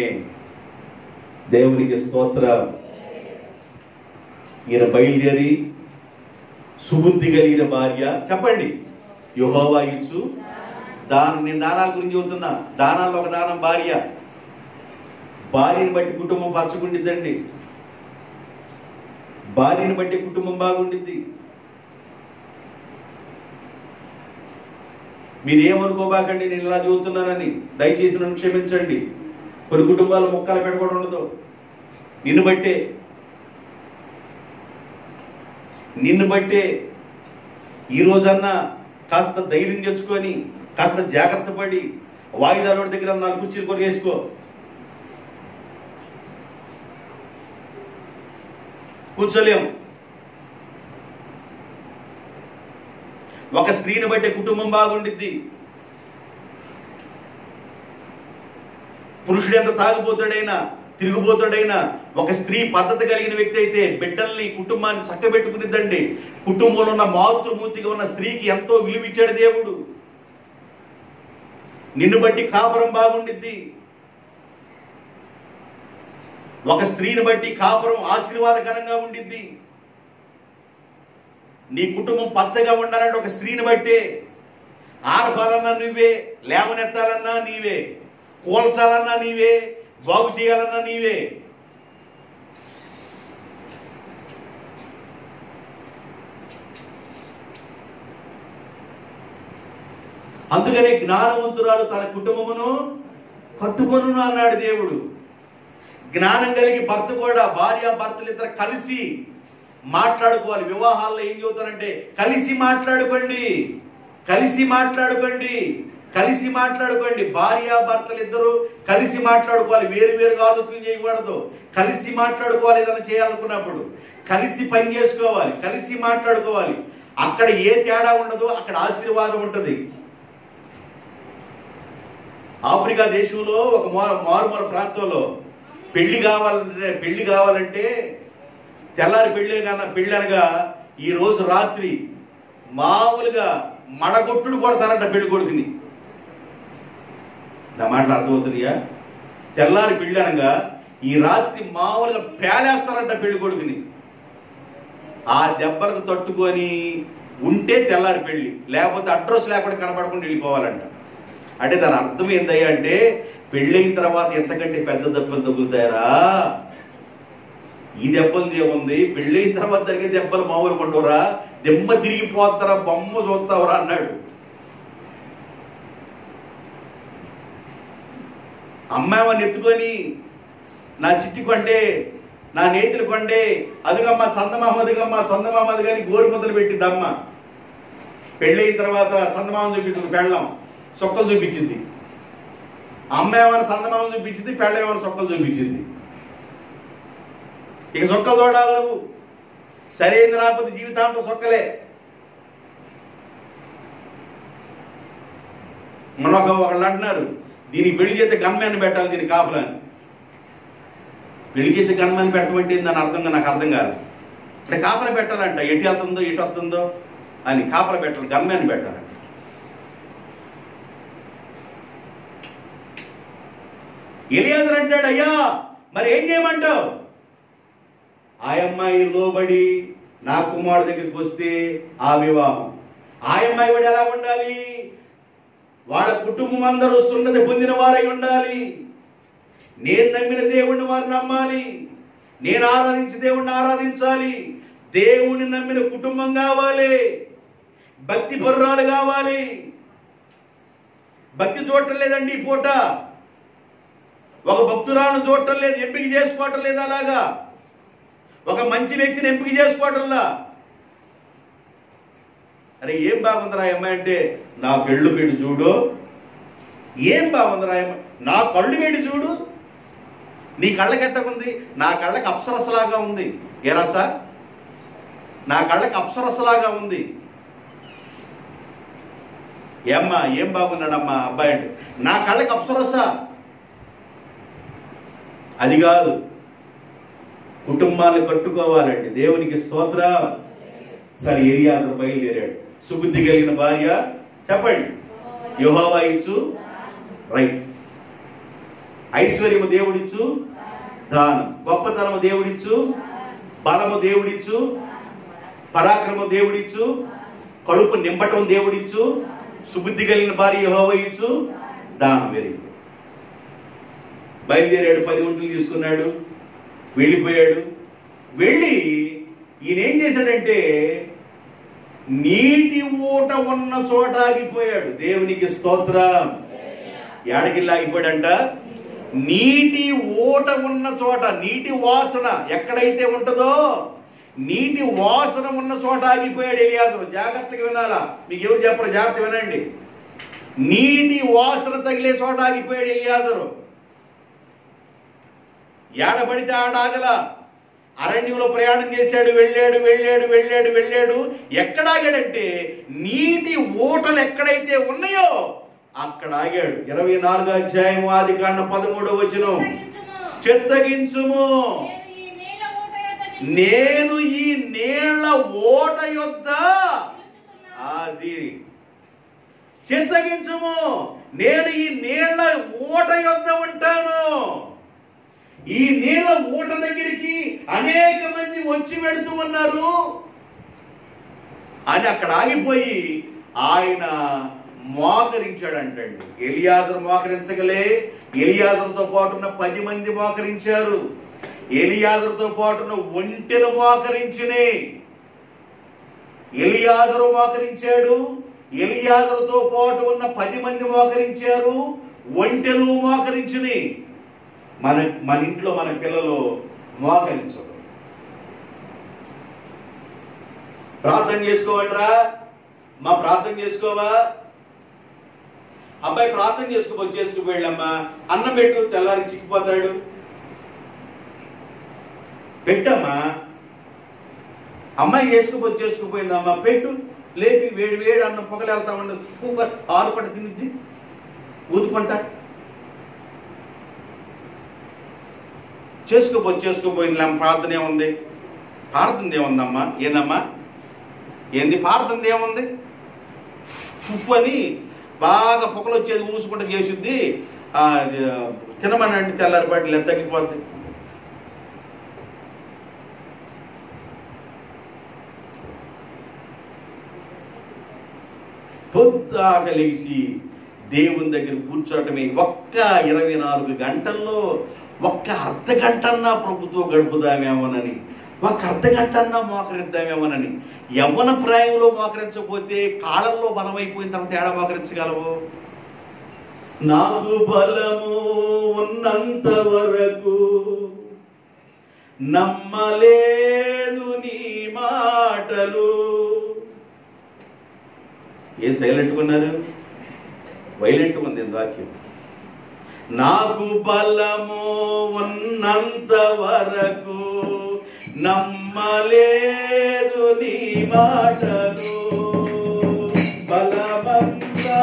దేవునికి స్తోత్రం. ఈయన బయలుదేరి సుబుద్ధి కలిగిన భార్య, చెప్పండి, యెహోవా ఇచ్చు దానం. నేను దానాల గురించి చెబుతున్నా. దానాల్లో ఒక దానం భార్య. భార్యని బట్టి కుటుంబం పచ్చగుండిద్దండి, భార్యని బట్టి కుటుంబం బాగుండిద్ది. మీరేమనుకోబాకండి నేను ఇలా చదువుతున్నానని, దయచేసి నన్ను క్షమించండి. కొన్ని కుటుంబాలు మొక్కలు పెట్టుకోవడం ఉండదు. నిన్ను బట్టే ఈ రోజన్నా కాస్త ధైర్యం తెచ్చుకొని, కాస్త జాగ్రత్త పడి, వాయిదాల దగ్గర 4 కుర్చీలు కొరిగేసుకో. కూర్చోలేం. ఒక స్త్రీని బట్టే కుటుంబం బాగుండిద్ది. పురుషుడు ఎంత తాగుబోతాడైనా, తిరుగుబోతాడైనా, ఒక స్త్రీ పద్ధతి కలిగిన వ్యక్తి అయితే బిడ్డల్ని, కుటుంబాన్ని చక్కబెట్టుకునిద్దండి. కుటుంబంలో ఉన్న మాతృమూర్తిగా ఉన్న స్త్రీకి ఎంతో విలువిచ్చాడు దేవుడు. నిన్ను బట్టి కాపురం బాగుండిద్ది. ఒక స్త్రీని బట్టి కాపురం ఆశీర్వాదకరంగా ఉండిద్ది. నీ కుటుంబం పచ్చగా ఉండాలంటే ఒక స్త్రీని బట్టే. ఆడపాలన్నా నువ్వే, లేవనెత్తాలన్నా నీవే, కూల్చాలన్నా నీవే, బాగు చేయాలన్నా నీవే. అందుకనే జ్ఞానవంతురాలు తన కుటుంబమును కట్టుకొనును అన్నాడు దేవుడు. జ్ఞానం కలిగి భర్త కూడా, భార్య భర్తలు ఇద్దరు కలిసి మాట్లాడుకోవాలి. వివాహాల్లో ఏం చెబుతారంటే కలిసి మాట్లాడుకోండి, కలిసి మాట్లాడుకోండి, కలిసి మాట్లాడుకోండి. భార్య భర్తలు ఇద్దరు కలిసి మాట్లాడుకోవాలి, వేరువేరుగా ఆలోచన చేయకూడదు. కలిసి మాట్లాడుకోవాలి. ఏదైనా చేయాలనుకున్నప్పుడు కలిసి పని చేసుకోవాలి, కలిసి మాట్లాడుకోవాలి. అక్కడ ఏ తేడా ఉండదు, అక్కడ ఆశీర్వాదం ఉంటుంది. ఆఫ్రికా దేశంలో ఒక మారుమూల ప్రాంతంలో పెళ్లి కావాలంటే తెల్లారి పెళ్లి అనగా ఈ రోజు రాత్రి మామూలుగా మడగొట్టుడు కొడతారంట పెళ్లి కొడుకుని. నా మాటలు అర్థమవుతుందియా? తెల్లారి పెళ్లి అనగా ఈ రాత్రి మామూలుగా పేలేస్తారంట పెళ్లి కొడుకుని. ఆ దెబ్బలకు తట్టుకొని ఉంటే తెల్లారి పెళ్లి, లేకపోతే అడ్రస్ లేకుండా కనపడకుండా వెళ్ళిపోవాలంట. అంటే దాని అర్థం ఏందయ్యా అంటే, పెళ్ళైన తర్వాత ఎంతకంటే పెద్ద దెబ్బలు తగులుతాయరా? ఈ దెబ్బలు ఏముంది, పెళ్ళైన తర్వాత జరిగే దెబ్బలు మామూలు పండురా, దెమ్మ తిరిగిపోతారా, బొమ్మ చూస్తావరా అన్నాడు. అమ్మాయిని ఎత్తుకొని నా చిట్టి కొండే, నా నేతులు కొండే, అదుగమ్మ చందమామ, చందమామ అది కానీ గోరు ముద్దలు పెట్టింది అమ్మ. పెళ్ళైన తర్వాత చందమామ చూపించింది, పెళ్ళం సొక్కలు చూపించింది. అమ్మ ఏమైనా చందమామ చూపించింది, పెళ్ళం ఏమైనా సొక్కలు చూపించింది. ఇక సొక్కలు చూడాలి నువ్వు. సరైనది రాకపోతే జీవితాంతం సొక్కలే. ఒకళ్ళు అంటున్నారు, దీనికి పెళ్లి చేస్తే గన్మ్యాన్ పెట్టాలి, దీనికి కాపులని. పెళ్లి చేస్తే గన్మ్యాన్ పెట్టమంటే దాని నాకు అర్థం కాదు. అంటే కాపర పెట్టాలంట, ఎటు వెళ్తుందో ఎటు వస్తుందో అని కాపర పెట్టాలి, గన్మ్యాన్ పెట్టాలి. ఎలియాజరు అంటాడు, అయ్యా మరి ఏం చేయమంటావు? ఆ అమ్మాయి లోబడి నా కుమారుడు దగ్గరికి వస్తే ఆ వివాహం. ఆ అమ్మాయి కూడా ఎలా ఉండాలి? వాళ్ళ కుటుంబం అందరూ సున్నతి పొందిన వారై ఉండాలి. నేను నమ్మిన దేవుణ్ణి వారు నమ్మాలి, నేను ఆరాధించి దేవుణ్ణి ఆరాధించాలి. దేవుణ్ణి నమ్మిన కుటుంబం కావాలి, భక్తి పరురాలు కావాలి. భక్తి చూడటం లేదండి ఈ పూట, ఒక భక్తురాలను చూడటం లేదు, ఎంపిక చేసుకోవటం లేదు. అలాగా ఒక మంచి వ్యక్తిని ఎంపిక చేసుకోవటంలా. అరే ఏం బాగుందిరా అమ్మాయి అంటే, నా పెళ్ళు పెట్టి చూడు. ఏం బాగుందిరా అమ్మాయి, నా కళ్ళు పెట్టి చూడు. నీ కళ్ళకి ఎట్టకుంది? నా కళ్ళకి అప్సరసలాగా ఉంది. ఏ రస నా కళ్ళకి అప్సరసలాగా ఉంది. ఏమ్మా ఏం బాగున్నాడమ్మా అబ్బాయి అంటే, నా కళ్ళకి అప్సరస. అది కాదు, కుటుంబాన్ని కట్టుకోవాలండి. దేవునికి స్తోత్రం. సరే, ఎలియాజరు బయలుదేరాడు. సుబుద్ధి కలిగిన భార్య, చెప్పండి, యెహోవా ఇచ్చు, రైట్. ఐశ్వర్యము దేవుడిచ్చు, దానం. గొప్పతనము దేవుడిచ్చు, బలము దేవుడిచ్చు, పరాక్రమం దేవుడిచ్చు, కడుపు నింపటం దేవుడిచ్చు, సుబుద్ధి కలిగిన భార్య యెహోవా ఇచ్చు, దానం. Very good. బయలుదేరాడు, 10 ఒంట్లు తీసుకున్నాడు, వెళ్ళిపోయాడు. వెళ్ళి ఈయన ఏం చేశాడంటే నీటి ఊట ఉన్న చోట ఆగిపోయాడు. దేవునికి స్తోత్రం. ఏడకి ఆగిపోయాడంట? నీటి ఊట ఉన్న చోట. నీటి వాసన ఎక్కడైతే ఉంటుందో నీటి వాసన ఉన్న చోట ఆగిపోయాడు ఎలియాజరు. జాగ్రత్తగా వినాలా, మీకు ఎవరు చెప్పరు, జాగ్రత్త వినండి. నీటి వాసన తగిలే చోట ఆగిపోయాడు ఎలియాజరు. ఏడబడితే ఆడాగల. అరణ్యంలో ప్రయాణం చేశాడు, వెళ్ళాడు వెళ్ళాడు వెళ్ళాడు వెళ్ళాడు. ఎక్కడ ఆగాడంటే నీటి ఊటలు ఎక్కడైతే ఉన్నాయో అక్కడ ఆగాడు. 24వ అధ్యాయం ఆదికాండం 13వ వచనం. చిత్తగించుము, నేను ఈ నీళ్ల ఊట యొద్ద, అది చిత్తగించుము, నేను ఈ నీళ్ల ఊట యొద్ద ఉంటాను. ఈ నీళ్ల ఊట దగ్గరికి అనేక మంది వచ్చి వెళుతూ ఉన్నారు అని అక్కడ ఆగిపోయి ఆయన మోకరించాడంటండి. ఎలియాజరు మోకరించగలే. ఎలియాజరుతో పాటున్న 10 మంది మోకరించారు. ఎలియాజరుతో పాటున్న ఒంటెలు మోకరించినాయి. ఎలియాజరు మోకరించాడు, ఎలియాజరుతో పాటు ఉన్న 10 మంది మోకరించారు, ఒంటెలు మోకరించినాయి. మన ఇంట్లో మన పిల్లలు మోకరించరు. ప్రార్థన చేసుకోవాలరా, మా ప్రార్థన చేసుకోవా? అబ్బాయి ప్రార్థన చేసుకుపోయామ్మా, అన్నం పెట్టు, తెల్లారి చిక్కిపోతాడు. పెట్టమ్మా. అమ్మాయి చేసుకుపోయిందమ్మా, పెట్టు, లేపి వేడి వేడి అన్నం పొగలేళ్తా ఉండదు, సూపర్ ఆరుపట తినిద్ది, ఊదుకుంట. చేసుకుపోయింది. ప్రార్థన ఏముంది? ప్రార్థన ఏముందమ్మా? ఏందమ్మా ఏంది ప్రార్థన ఏముంది? ఫుఫ్ అని బాగా పొగలు వచ్చేది ఊసుకుంటూ చేసిద్ది. తినమని అంటే తెల్లారిపాటి లేదు, తగ్గిపోద్ది. పొద్దాక లేచి దేవుని దగ్గర కూర్చోటమే. ఒక్క 24 గంటల్లో ఒక్క అర్ధ గంటన్నా ప్రభుతో గడుపుదామేమోనని, ఒక్క అర్ధ గంటన్నా మోకరిద్దామేమోనని. యవ్వన ప్రాయంలో మోకరించకపోతే కాలంలో బలమైపోయిన తర్వాత ఏడ మోకరించగలవు? నాకు బలము ఉన్నంత వరకు నమ్మలేదు నీ మాటలు. ఏ సైలెంట్గా ఉన్నారు? వైలెంట్గా ఉంది వాక్యం. నాకు బలము ఉన్నంత వరకు నమ్మలేదు నీ మాటలు. బలమంతా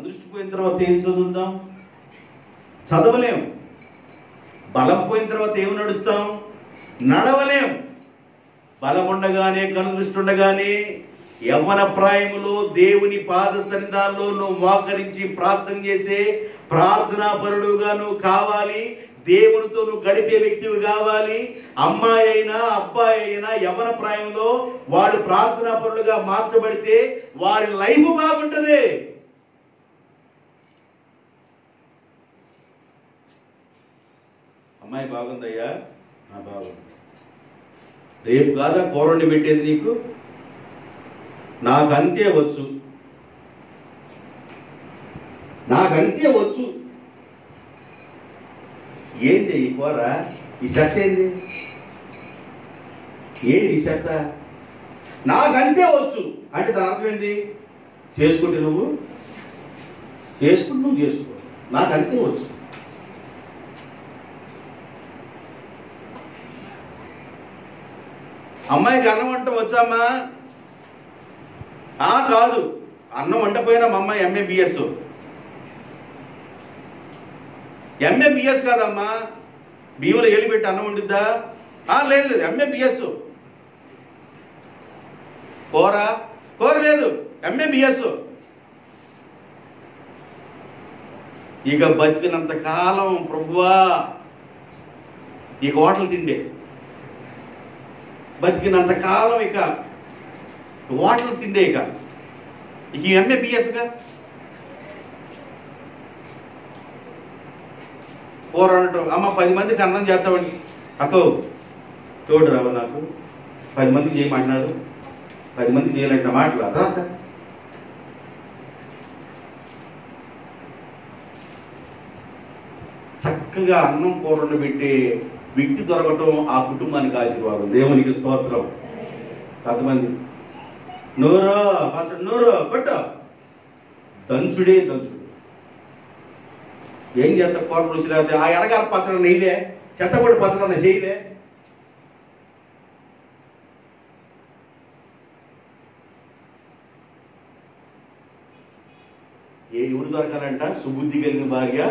దృష్టి పోయిన తర్వాత ఏం చదువుతాం? చదవలేము. బలం పోయిన తర్వాత ఏమి నడుస్తాం? నడవలేం. బలం ఉండగానే, కనుదృష్టి ఉండగానే, యవ్వన ప్రాయములో దేవుని పాద సన్నిధానంలో నువ్వు మోకరించి ప్రార్థన చేసే ప్రార్థనాపరుడుగా నువ్వు కావాలి. దేవునితో నువ్వు గడిపే వ్యక్తివి కావాలి. అమ్మాయి అయినా అబ్బాయి అయినా యవ్వన ప్రాయంలో వాళ్ళు ప్రార్థనాపరులుగా మార్చబడితే వారి లైఫ్ బాగుంటుంది. అమ్మాయి బాగుందయ్యా, బాగుంది. రేపు కాదా కూరండి పెట్టేది నీకు? నాకంతే వచ్చు, నాకంతే వచ్చు. ఏంటి ఈ కూర? ఈ షర్ట్ ఏంది? ఏంటి ఈ షర్ట? నాకంతే వచ్చు అంటే దాని అర్థం ఏంది? చేసుకుంటే నువ్వు చేసుకో, నాకంతే వచ్చు. అమ్మాయికి అన్నం వంట వచ్చామ్మా? కాదు, అన్నం వంటపోయినా మా అమ్మాయి MABS. MABS కాదమ్మా, బియ్యంలో ఏలు పెట్టి అన్నం వండిద్దా? లేదు, MABS. కూర లేదు, MABS. ఇక బతికినంత కాలం ప్రభువా ఇక హోటల్ తిండే, బతికినంత కాలం ఇక హోటల్ తిండే, ఇక MABSగా కూర అనటం. అమ్మ 10 మందికి అన్నం చేస్తామండి. అక్కో తోడు రావు, నాకు 10 మందికి చేయమంటున్నారు, 10 మందికి చేయాలంటే మాటలు అదా? చక్కగా అన్నం కూరను పెట్టే వ్యక్తి దొరకటం ఆ కుటుంబానికి ఆశీర్వాదం. దేవునికి స్తోత్రం. కొంతమంది నూరు కొట్టు, దంచుడే దంచుడు. ఏం చేస్తా? కూర రుచి రాదు. ఆ ఎరగాల పచ్చడి నెయ్యలే, చెత్తపొడి పచ్చడి చేయలే. ఎవరు దొరకాలంట? సుబుద్ధి కలిగిన భార్య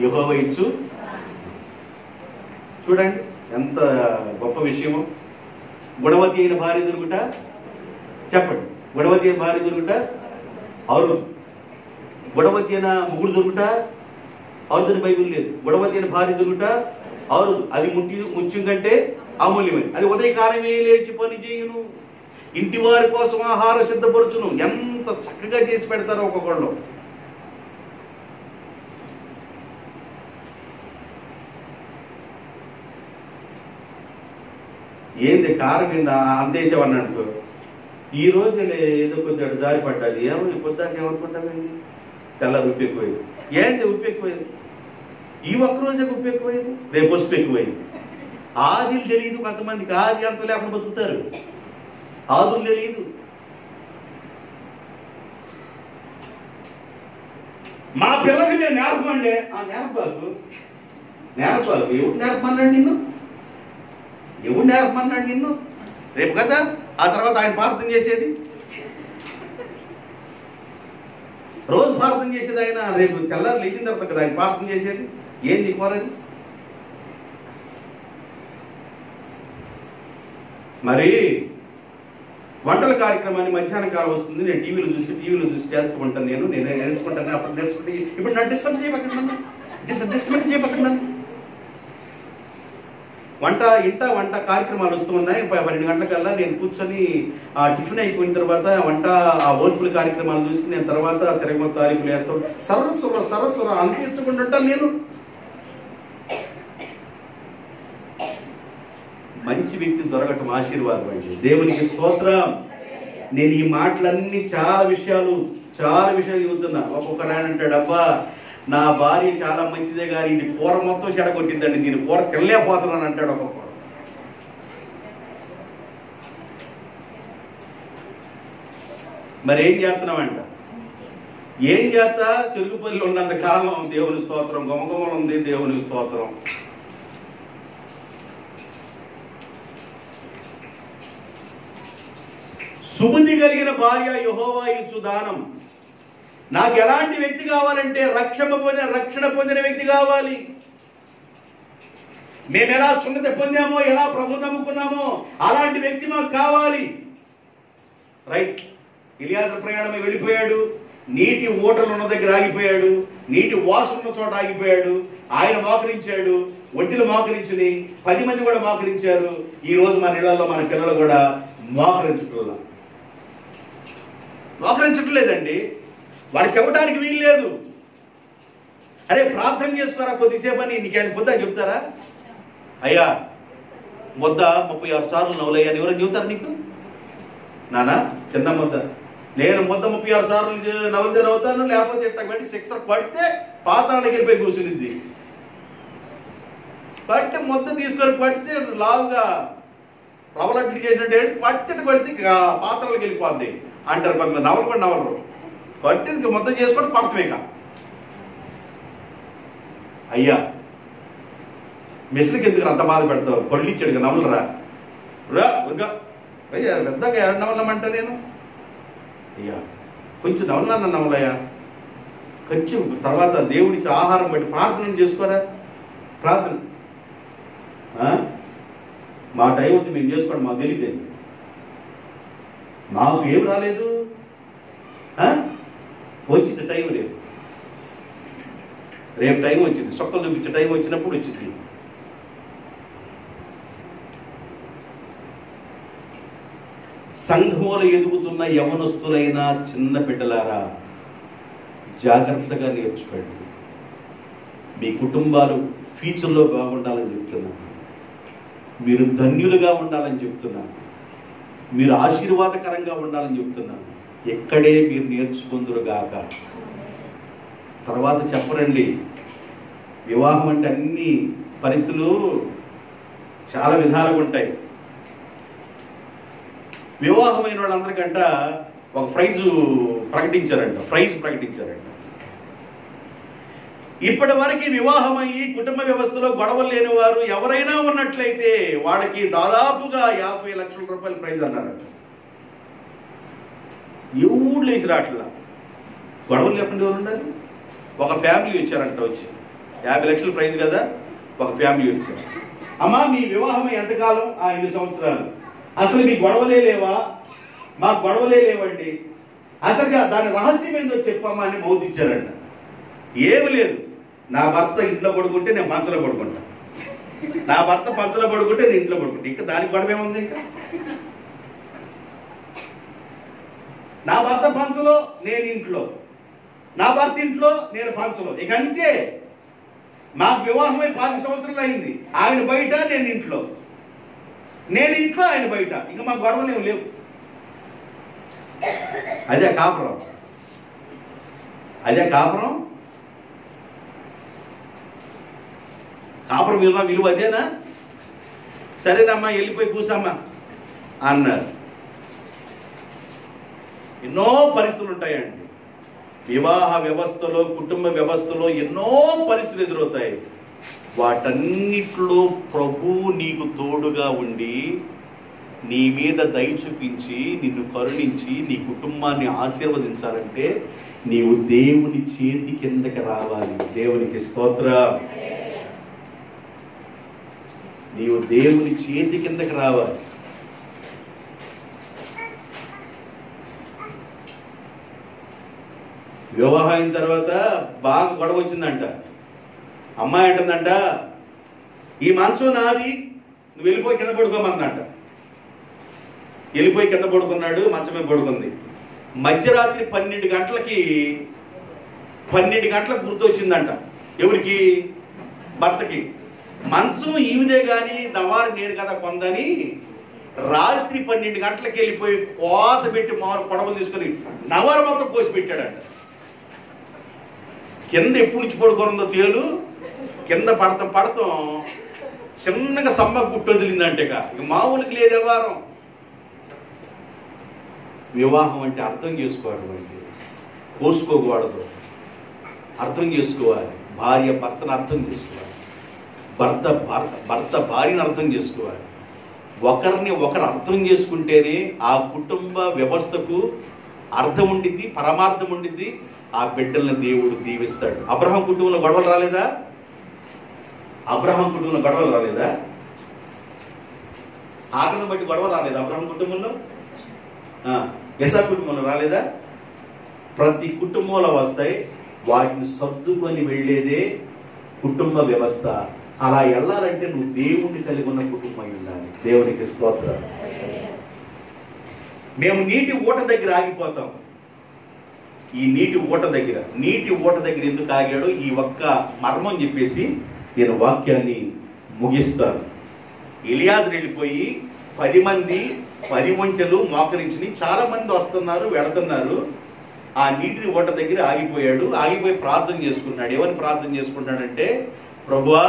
యెహోవా ఇచ్చు. చూడండి ఎంత గొప్ప విషయము. గుణవతి అయిన భార్య దొరుకుట, చెప్పండి, గుణవతి అయిన భార్య దొరుకుట అవును. గుణవతి అయిన ముగ్గురు దొరుకుట అవుతుంది, బైబిల్ లేదు. గుణవతి అయిన భార్య దొరుకుట అవును, అది ముత్యం కంటే అమూల్యమే. అది ఉదయకాలమే లేచి పని చేయును, ఇంటి వారి కోసం ఆహారం సిద్ధపరచును. ఎంత చక్కగా చేసి పెడతారో ఒక్కొక్కళ్ళు. ఏంది కారం కింద అందేసేవని అనుకో, ఈ రోజు ఏదో కొద్దిగా జారి పడ్డాలి. ఏమో పొద్దాక ఏమనుకుంటామండి? తెల్లది ఉప్పు ఎక్కువైంది. ఏంటి ఉప్పు ఎక్కువైంది? ఈ ఒక్కరోజే ఉప్పు ఎక్కువైంది, రేపు పసుపు ఎక్కువైంది. ఆదిలు తెలియదు కొంతమందికి. ఆది అంత లేకుండా బతుకుతారు, ఆదులు తెలియదు. మా పిల్లలకి నేను నేర్పమండి. నేర్పాకు ఎవడు నేర్పమన్నాడు నిన్ను? ఎవడు నేర్పమన్నాడు నిన్ను? రేపు కదా ఆ తర్వాత ఆయన ప్రార్థన చేసేది, రోజు ప్రార్థన చేసేది ఆయన. రేపు తెల్లారు లేచిన తర్వాత కదా ఆయన ప్రార్థన చేసేది. ఏంది కోరని? మరి వంటల కార్యక్రమాన్ని మధ్యాహ్నం కాలం వస్తుంది. నేను టీవీలో చూసి చేస్తూ ఉంటాను. నేను నేర్చుకుంటాను. అప్పుడు నేర్చుకుంటే ఇప్పుడు నా డిస్టర్బ్ చేయబట్టున్నాను. వంట కార్యక్రమాలు వస్తూ ఉన్నాయి. 12 గంటలకల్లా నేను కూర్చొని టిఫిన్ అయిపోయిన తర్వాత ఆ ఓర్పుల కార్యక్రమాలు చూసి నేను తర్వాత తిరగ తారీఖులు వేస్తాను. సరస్వర అందించకుండా ఉంటాను నేను. మంచి వ్యక్తి దొరకటం ఆశీర్వాదం అండి. దేవునికి స్తోత్రం. నేను ఈ మాటలన్నీ చాలా విషయాలు చెబుతున్నా. ఒక్కొక్కరు అంటాడు, అబ్బా నా భార్య చాలా మంచిదే కానీ ఇది కూర మొత్తం చెడగొట్టిందండి, నేను కూర తినలేకపోతున్నాను అంటాడు ఒక్కొక్కడు. మరి ఏం చేస్తున్నామంట? ఏం చేస్తా? చెరుకుపల్లి ఉన్నంత కాలం దేవుని స్తోత్రం, గుమగుమలు ఉంది దేవుని స్తోత్రం. సుబుద్ధి కలిగిన భార్య యెహోవా ఇచ్చు దానం. నాకు ఎలాంటి వ్యక్తి కావాలంటే రక్షణ పొందిన వ్యక్తి కావాలి. మేము ఎలా సున్నతి పొందామో, ఎలా ప్రభు నమ్ముకున్నామో అలాంటి వ్యక్తి మాకు కావాలి. రైట్. ఎలియాజరు ప్రయాణమై వెళ్ళిపోయాడు, నీటి ఓటలు ఉన్న దగ్గర ఆగిపోయాడు, నీటి వాసు ఉన్న చోట ఆగిపోయాడు. ఆయన మోకరించాడు, ఒంటిలు మోకరించుని 10 మంది కూడా మోకరించారు. ఈ రోజు మన ఇళ్లలో మన పిల్లలు కూడా మోకరించట్లేదండి. వాడు చెప్పడానికి వీల్లేదు. అరే ప్రార్థన చేసుకోరా కొద్దిసేపు అని నీకేం పొద్దా చెప్తారా? అయ్యా ముద్ద 36 సార్లు నవ్వులయ్యా అని ఎవరైనా చెబుతారా నీకు? నానా చిన్న ముద్ద, నేను ముద్ద 36 సార్లు నవ్వుతే నవ్వుతాను, లేకపోతే ఇట్లా పెట్టి సిక్సర్ పడితే పాతాళానికి వెళ్ళిపోయి కూర్చునిద్ది. పట్టి ముద్ద తీసుకొని పడితే లావుగా రవలడ్డు చేసినట్టు పడితే పాత్రలకు వెళ్ళిపోద్ది అంటారు కొంతమంది. నవలు కూడా నవలరు, పట్టి ఇంక ముద్ద చేసుకొని పడతామే. అయ్యా మెస్లకి ఎందుకు అంత బాధ పెడతావు? పళ్ళు ఇచ్చాడు నవలరా రా అయ్యా పెద్దగా ఎవరు నవలమంటా నేను? అయ్యా కొంచెం నవలన్నా నవలయ్యా, కొంచెం తర్వాత దేవుడికి ఆహారం బట్టి ప్రార్థన చేసుకోరా. ప్రార్థన మా టైం వద్దు, మేము చేసుకోండి, మాకు తెలియదండి, మాకు ఏం రాలేదు. వచ్చింది టైం, రేపు టైం వచ్చింది, సొక్కలు చూపించే టైం వచ్చినప్పుడు వచ్చింది. సంఘములు ఎదుగుతున్న యవనస్తులైన చిన్న బిడ్డలారా జాగ్రత్తగా నేర్చుకోండి. మీ కుటుంబాలు ఫ్యూచర్లో బాగుండాలని చెప్తున్నాను, మీరు ధన్యులుగా ఉండాలని చెప్తున్నాను, మీరు ఆశీర్వాదకరంగా ఉండాలని చెప్తున్నాను. ఎక్కడే మీరు నేర్చుకుందురుగాక. తర్వాత చెప్పరండి, వివాహం అంటే అన్ని పరిస్థితులు చాలా విధాలుగా ఉంటాయి. వివాహమైన వాళ్ళందరికంట ఒక ప్రైజ్ ప్రకటించారంట. ఇప్పటి వరకు వివాహం అయ్యి కుటుంబ వ్యవస్థలో గొడవలు లేని వారు ఎవరైనా ఉన్నట్లయితే వాళ్ళకి దాదాపుగా 50 లక్షల రూపాయల ప్రైజ్ అన్నారంట. ఎవరు లేచి రాట్లా, గొడవలు లేకుండా ఎవరు ఉండాలి? ఒక ఫ్యామిలీ వచ్చారంట, వచ్చి 50 లక్షల ప్రైజ్ కదా, ఒక ఫ్యామిలీ వచ్చారు. అమ్మా మీ వివాహం ఎంతకాలం? 5 సంవత్సరాలు. అసలు మీ గొడవలే లేవా? మాకు గొడవలే లేవండి. అసలుగా దాని రహస్యం ఏందో చెప్పమ్మా అని మౌతిచ్చారంట. ఏమి లేదు, నా భర్త ఇంట్లో పడుకుంటే నేను పంచలో పడుకుంటా, నా భర్త పంచలో పడుకుంటే నేను ఇంట్లో పడుకుంటా, ఇంకా దానికి గొడవ ఏముంది? ఇంకా నా భర్త పంచలో నేను ఇంట్లో, నా భర్త ఇంట్లో నేను పంచలో, ఇక అంతే. మాకు వివాహమై 10 సంవత్సరాలు అయింది. ఆయన బయట నేను ఇంట్లో, నేను ఇంట్లో ఆయన బయట, ఇంకా మాకు గొడవలు ఏమి లేవు. అదే కాపురం. కాపురం విలువ అదేనా? సరేనమ్మా వెళ్ళిపోయి కూసమ్మా అన్నారు. ఎన్నో పరిస్థితులు ఉంటాయండి వివాహ వ్యవస్థలో, కుటుంబ వ్యవస్థలో ఎన్నో పరిస్థితులు ఎదురవుతాయి. వాటన్నిట్లో ప్రభువు నీకు తోడుగా ఉండి నీ మీద దయ చూపించి నిన్ను కరుణించి నీ కుటుంబాన్ని ఆశీర్వదించాలంటే నీవు దేవుని చేతి కిందకి రావాలి. దేవునికి స్తోత్రం. నీవు దేవుని చేతి కిందకి రావాలి. వివాహం అయిన తర్వాత బాగా గొడవ వచ్చిందంట. అమ్మాయి అంటుందంట, ఈ మంచం నాది, నువ్వు వెళ్ళిపోయి కింద పడుకోమందంట. వెళ్ళిపోయి కింద పడుకున్నాడు, మంచం మీద పడుకుంది. మధ్యరాత్రి 12 గంటలకు గుర్తొచ్చిందంట. ఎవరికి? భర్తకి. మంచం ఈవిదే కానీ దవారు నేను కదా కొందని రాత్రి 12 గంటలకు వెళ్ళిపోయి కోత పెట్టి పొడవలు తీసుకొని నవారు మొత్తం కోసి పెట్టాడంట. కింద ఎప్పుడు నుంచి పడుకోనుందో తేలు, కింద పడతాం చిన్నగా సమ్మ గుట్టు వదిలిందంటే ఇక మామూలుకి లేదు వ్యవహారం. వివాహం అంటే అర్థం చేసుకోవడం అంటే కోసుకోకూడదు, అర్థం చేసుకోవాలి. భార్య భర్తను అర్థం చేసుకోవాలి, భర్త భార్యను అర్థం చేసుకోవాలి. ఒకరిని ఒకరు అర్థం చేసుకుంటేనే ఆ కుటుంబ వ్యవస్థకు అర్థం ఉండిద్ది, పరమార్థం ఉండిద్ది. ఆ బిడ్డలను దేవుడు దీవిస్తాడు. అబ్రహాం కుటుంబంలో గొడవలు రాలేదా? అబ్రహాం కుటుంబంలో గొడవలు రాలేదా? ఆకలిని బట్టి గొడవ రాలేదా అబ్రహాం కుటుంబంలో? ఇసాకు కుటుంబంలో రాలేదా? ప్రతి కుటుంబంలో వస్తాయి. వాటిని సర్దుకొని వెళ్ళేదే కుటుంబ వ్యవస్థ. అలా వెళ్ళాలంటే నువ్వు దేవుణ్ణి కలిగి ఉన్న కుటుంబం ఉండాలి. దేవునికి స్తోత్రం. మేము నీటి ఊట దగ్గర ఆగిపోతాం. ఈ నీటి ఊట దగ్గర ఎందుకు ఆగాడో ఈ ఒక్క మర్మం చెప్పేసి నేను వాక్యాన్ని ముగిస్తాను. ఎలియాజరు వెళ్ళిపోయి 10 మంది 10 ఒంటెలు మోకరించి చాలా మంది వస్తున్నారు వెళుతున్నారు. ఆ నీటి ఊట దగ్గర ఆగిపోయాడు. ఆగిపోయి ప్రార్థన చేసుకున్నాడు. ఏమని ప్రార్థన చేసుకున్నాడంటే, ప్రభువా,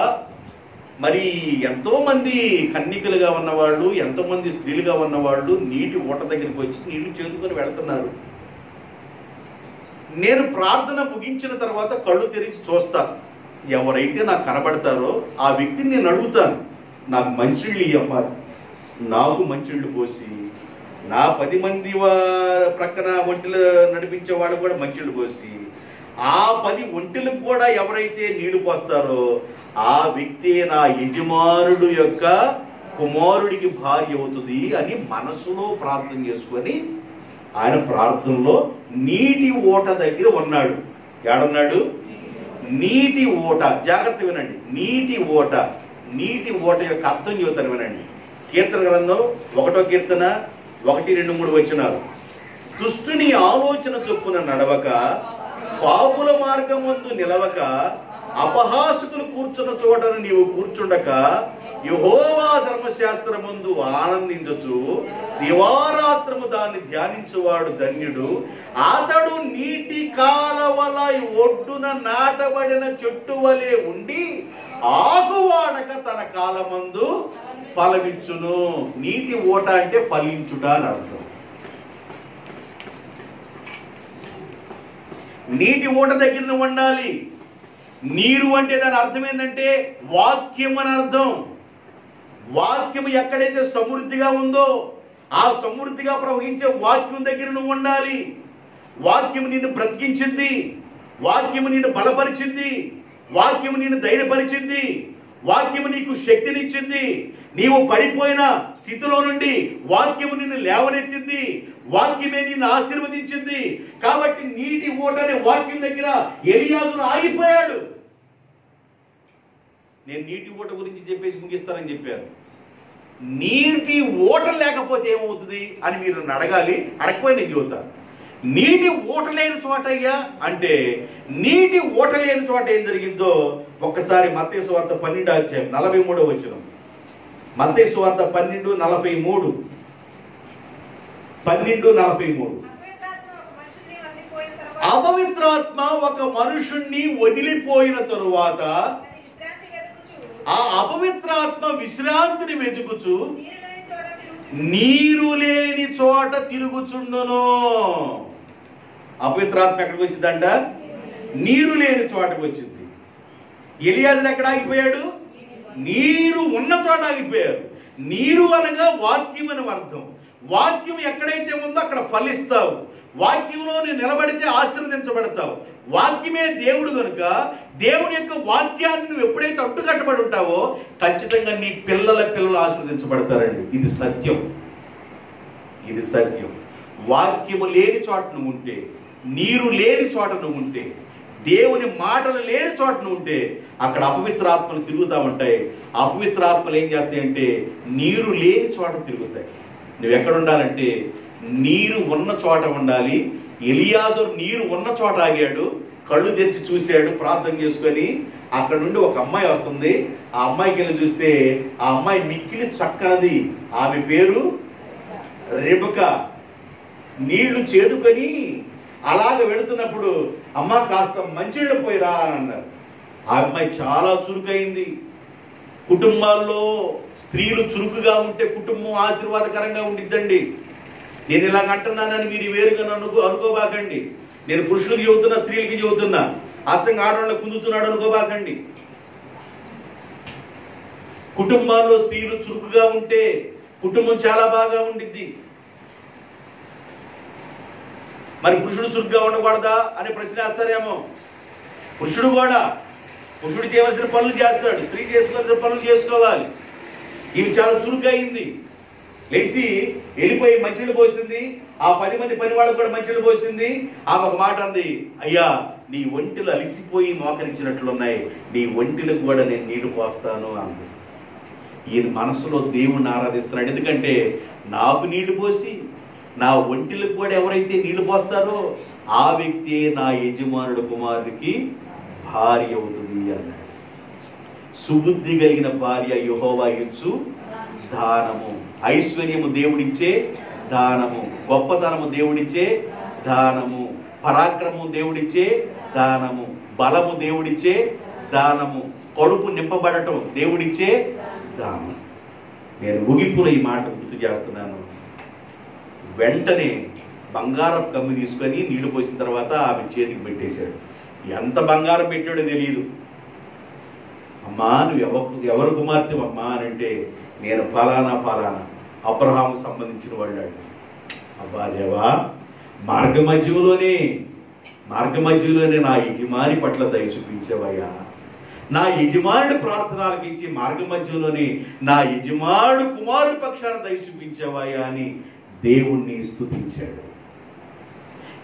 మరి ఎంతో మంది కన్యకలుగా ఉన్నవాళ్ళు, ఎంతో మంది స్త్రీలుగా ఉన్నవాళ్ళు నీటి ఊట దగ్గరికి వచ్చి నీళ్లు చేదుకొని వెళుతున్నారు. నేను ప్రార్థన ముగించిన తర్వాత కళ్ళు తెరిచి చూస్తా. ఎవరైతే నాకు కనబడతారో ఆ వ్యక్తిని నేను అడుగుతాను, నాకు మంచిళ్ళు ఇవ్వమ్మా. నాకు మంచిళ్ళు పోసి నా 10 మంది ప్రక్కన ఒంటెలు నడిపించే వాళ్ళు కూడా మంచిళ్ళు పోసి ఆ 10 ఒంటెలకు కూడా ఎవరైతే నీళ్లు పోస్తారో ఆ వ్యక్తి నా యజమానుడు యొక్క కుమారుడికి భార్య అవుతుంది అని మనసులో ప్రార్థన చేసుకొని ఆయన ప్రార్థనలో నీటి ఊట దగ్గర ఉన్నాడు. ఏడున్నాడు? నీటి ఊట. జాగ్రత్త వినండి. నీటి ఊట యొక్క అర్థం చెబుతాను వినండి. కీర్తన గ్రంథం 1వ కీర్తన 1, 2, 3 వచనాలు. దుష్టుని ఆలోచన చొప్పున నడవక, పాపుల మార్గమందు నిలవక, అపహాసకులు కూర్చున్న చోటను నీవు కూర్చుండక, యెహోవా ధర్మశాస్త్రమందు ఆనందించు, దివారాత్రము దాన్ని ధ్యానించువాడు ధన్యుడు. అతడు నీటి కాలవల ఒడ్డున నాటబడిన చెట్టు వలె ఉండి ఆకువాడక తన కాలమందు ఫలమిచ్చును. నీటి ఊట అంటే ఫలించుట అని అర్థం. నీటి ఊట దగ్గర ఉండాలి. నీరు అంటే దాని అర్థం ఏంటంటే వాక్యం అని అర్థం. వాక్యం ఎక్కడైతే సమృద్ధిగా ఉందో ఆ సమృద్ధిగా ప్రవహించే వాక్యం దగ్గర నువ్వు ఉండాలి. వాక్యం నిన్ను బ్రతికించింది, వాక్యం నిన్ను బలపరిచింది, వాక్యం నిన్ను ధైర్యపరిచింది, వాక్యం నీకు శక్తినిచ్చింది. నీవు పడిపోయిన స్థితిలో నుండి వాక్యము నిన్ను లేవనెత్తింది, వాక్యమే నిన్ను ఆశీర్వదించింది. కాబట్టి నీటి ఊట అనే వాక్యం దగ్గర ఎలియాజరు ఆగిపోయాడు. నేను నీటి ఊట గురించి చెప్పేసి ముగిస్తానని చెప్పాను. నీటి ఊట లేకపోతే ఏమవుతుంది అని మీరు నన్ను అడగాలి. అడగపోయి నేను చెబుతాను. నీటి ఊట లేని చోట అయ్యా అంటే నీటి ఊట లేని చోట ఏం జరిగిందో ఒక్కసారి మత్తయి సువార్త 12:43 వచనం. మత్తయి సువార్త 12:43. అపవిత్రాత్మ ఒక మనుషుణ్ణి వదిలిపోయిన తరువాత ఆ అపవిత్రాత్మ విశ్రాంతిని వెతుకుచు నీరు లేని చోట తిరుగుచుండును. అపవిత్రాత్మ ఎక్కడికి వచ్చిందంట? నీరు లేని చోటకు వచ్చింది. ఎలియాజరు ఎక్కడ ఆగిపోయాడు? నీరు ఉన్న చోట ఆగిపోయారు. నీరు అనగా వాక్యం అని అర్థం. వాక్యం ఎక్కడైతే ఉందో అక్కడ ఫలిస్తావు. వాక్యంలో నేను నిలబడితే ఆశీర్వదించబడతావు. వాక్యమే దేవుడు కనుక దేవుని యొక్క వాక్యాన్ని నువ్వు ఎప్పుడైతే అట్టుకట్టబడి ఉంటావో ఖచ్చితంగా నీ పిల్లలు ఆశీర్వదించబడతారండి. ఇది సత్యం. వాక్యము లేని చోట నువ్వు ఉంటే, నీరు లేని చోట నువ్వు ఉంటే, దేవుని మాటలు లేని చోట నువ్వు ఉంటే అక్కడ అపవిత్రాత్మలు తిరుగుతూ ఉంటాయి. అపవిత్రాత్మలు ఏం చేస్తాయంటే నీరు లేని చోట తిరుగుతాయి. నువ్వు ఎక్కడ ఉండాలంటే నీరు ఉన్న చోట ఉండాలి. ఎలియాజరు నీరు ఉన్న చోట ఆగాడు. కళ్ళు తెరిచి చూశాడు ప్రార్థన చేసుకొని. అక్కడ నుండి ఒక అమ్మాయి వస్తుంది. ఆ అమ్మాయికి వెళ్ళి చూస్తే ఆ అమ్మాయి మిక్కిలి చక్కనది. ఆమె పేరు రెబెకా. నీళ్లు చేదుకొని అలాగ వెళుతున్నప్పుడు అమ్మ కాస్త మంచిళ్ళు పోయిరా అని అన్నారు. ఆ అమ్మాయి చాలా చురుకైంది. కుటుంబాల్లో స్త్రీలు చురుకుగా ఉంటే కుటుంబం ఆశీర్వాదకరంగా ఉండిద్దండి. నేను ఇలాగ అంటున్నానని మీరు వేరుగా అనుకోబాకండి. నేను పురుషులకు చెబుతున్నా, స్త్రీలకి చెబుతున్నా. అచ్చంగా ఆడవాళ్ళకి కుందుతున్నాడు అనుకోబాకండి. కుటుంబాల్లో స్త్రీలు చురుకుగా ఉంటే కుటుంబం చాలా బాగా ఉండిద్ది. మరి పురుషుడు చురుగ్గా ఉండకూడదా అనే ప్రశ్న వేస్తారేమో. పురుషుడు కూడా పురుషుడు చేయవలసిన పనులు చేస్తాడు, స్త్రీ చేసుకోవాల్సిన పనులు చేసుకోవాలి. ఇవి చాలా చురుకైంది. లేచి వెళ్ళిపోయి మంచినీళ్ళు పోసింది. ఆ 10 మంది పని వాళ్ళకు కూడా మంచినీళ్ళు పోసింది. ఆమె ఒక మాట అంది, అయ్యా నీ ఒంటిలు అలిసిపోయి మోకరించినట్లున్నాయి, నీ ఒంటిలకు కూడా నేను నీళ్లు పోస్తాను అంది. ఈయన మనసులో దేవుణ్ణి ఆరాధిస్తున్నాడు. ఎందుకంటే నాకు నీళ్లు పోసి నా ఒంటిలకు కూడా ఎవరైతే నీళ్లు పోస్తారో ఆ వ్యక్తి నా యజమానుడు కుమారుడికి భార్య అవుతుంది అన్నాడు. సుబుద్ధి కలిగిన భార్య యెహోవా ఇచ్చు దానము. ఐశ్వర్యము దేవుడిచ్చే దానము, గొప్పతనము దేవుడిచ్చే దానము, పరాక్రమము దేవుడిచ్చే దానము, బలము దేవుడిచ్చే దానము, కడుపు నింపబడటం దేవుడిచ్చే దానం. నేను ముగింపులో ఈ మాట గుర్తు చేస్తున్నాను. వెంటనే బంగారం కమ్మి తీసుకొని నీళ్లు పోసిన తర్వాత ఆమె చేతికి పెట్టేశాడు. ఎంత బంగారం పెట్టాడో తెలియదు. అమ్మా నువ్వు ఎవరు కుమార్తె అమ్మా అని అంటే, నేను ఫలానా అబ్రహాము సంబంధించిన వాళ్ళు. అబ్బా దేవా, మార్గమధ్యంలోనే నా యజమాని పట్ల దయ చూపించేవయ్యా, నా యజమానుడి ప్రార్థన ఆలకించి మార్గమధ్యంలోనే నా యజమానుడు కుమారుడి పక్షాన దయ చూపించేవయ్యా అని దేవుణ్ణి స్తుతించాడు.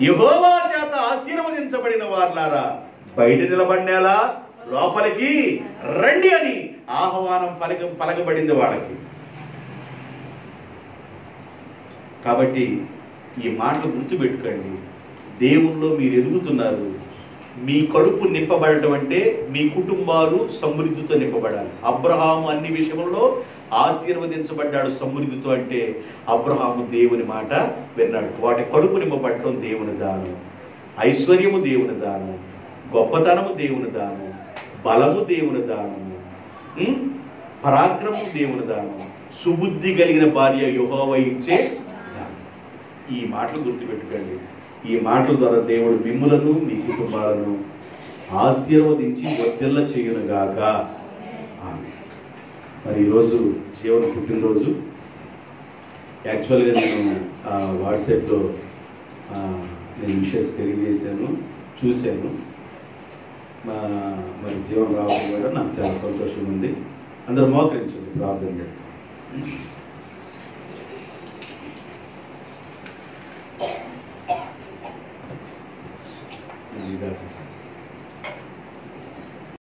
యెహోవా చేత ఆశీర్వదించబడిన వారులారా బయట నిలబడినేలా లోపలికి రండి అని ఆహ్వానం పలకబడింది వాళ్ళకి. కాబట్టి ఈ మాటలు గుర్తుపెట్టుకోండి. దేవుల్లో మీరు ఎదుగుతున్నారు. మీ కడుపు నింపబడటం అంటే మీ కుటుంబాలు సమృద్ధితో నింపబడాలి. అబ్రహాము అన్ని విషయంలో ఆశీర్వదించబడ్డాడు సమృద్ధితో. అంటే అబ్రహాము దేవుని మాట విన్నాడు. వాటి కడుపు నింపబడటం దేవుని దానం, ఐశ్వర్యము దేవుని దానం, గొప్పతనము దేవుని దానం, బలము దేవుని దానము, పరాక్రమము దేవుని దానం, సుబుద్ధి కలిగిన భార్య యెహోవా ఇచ్చే దానం. ఈ మాటలు గుర్తుపెట్టుకోండి. ఈ మాటల ద్వారా దేవుడు మిమ్ములను మీ కుటుంబాలను ఆశీర్వదించి వర్ధిల్ల చేయునుగాక. మరి ఈరోజు జీవన పుట్టినరోజు. యాక్చువల్గా నేను వాట్సాప్లో నేను విషెస్ తెలియజేశాను, చూశాను. మరి జీవన రావడం కూడా నాకు చాలా సంతోషంగా ఉంది. అందరూ మోకరించండి, ప్రార్థన చేయండి.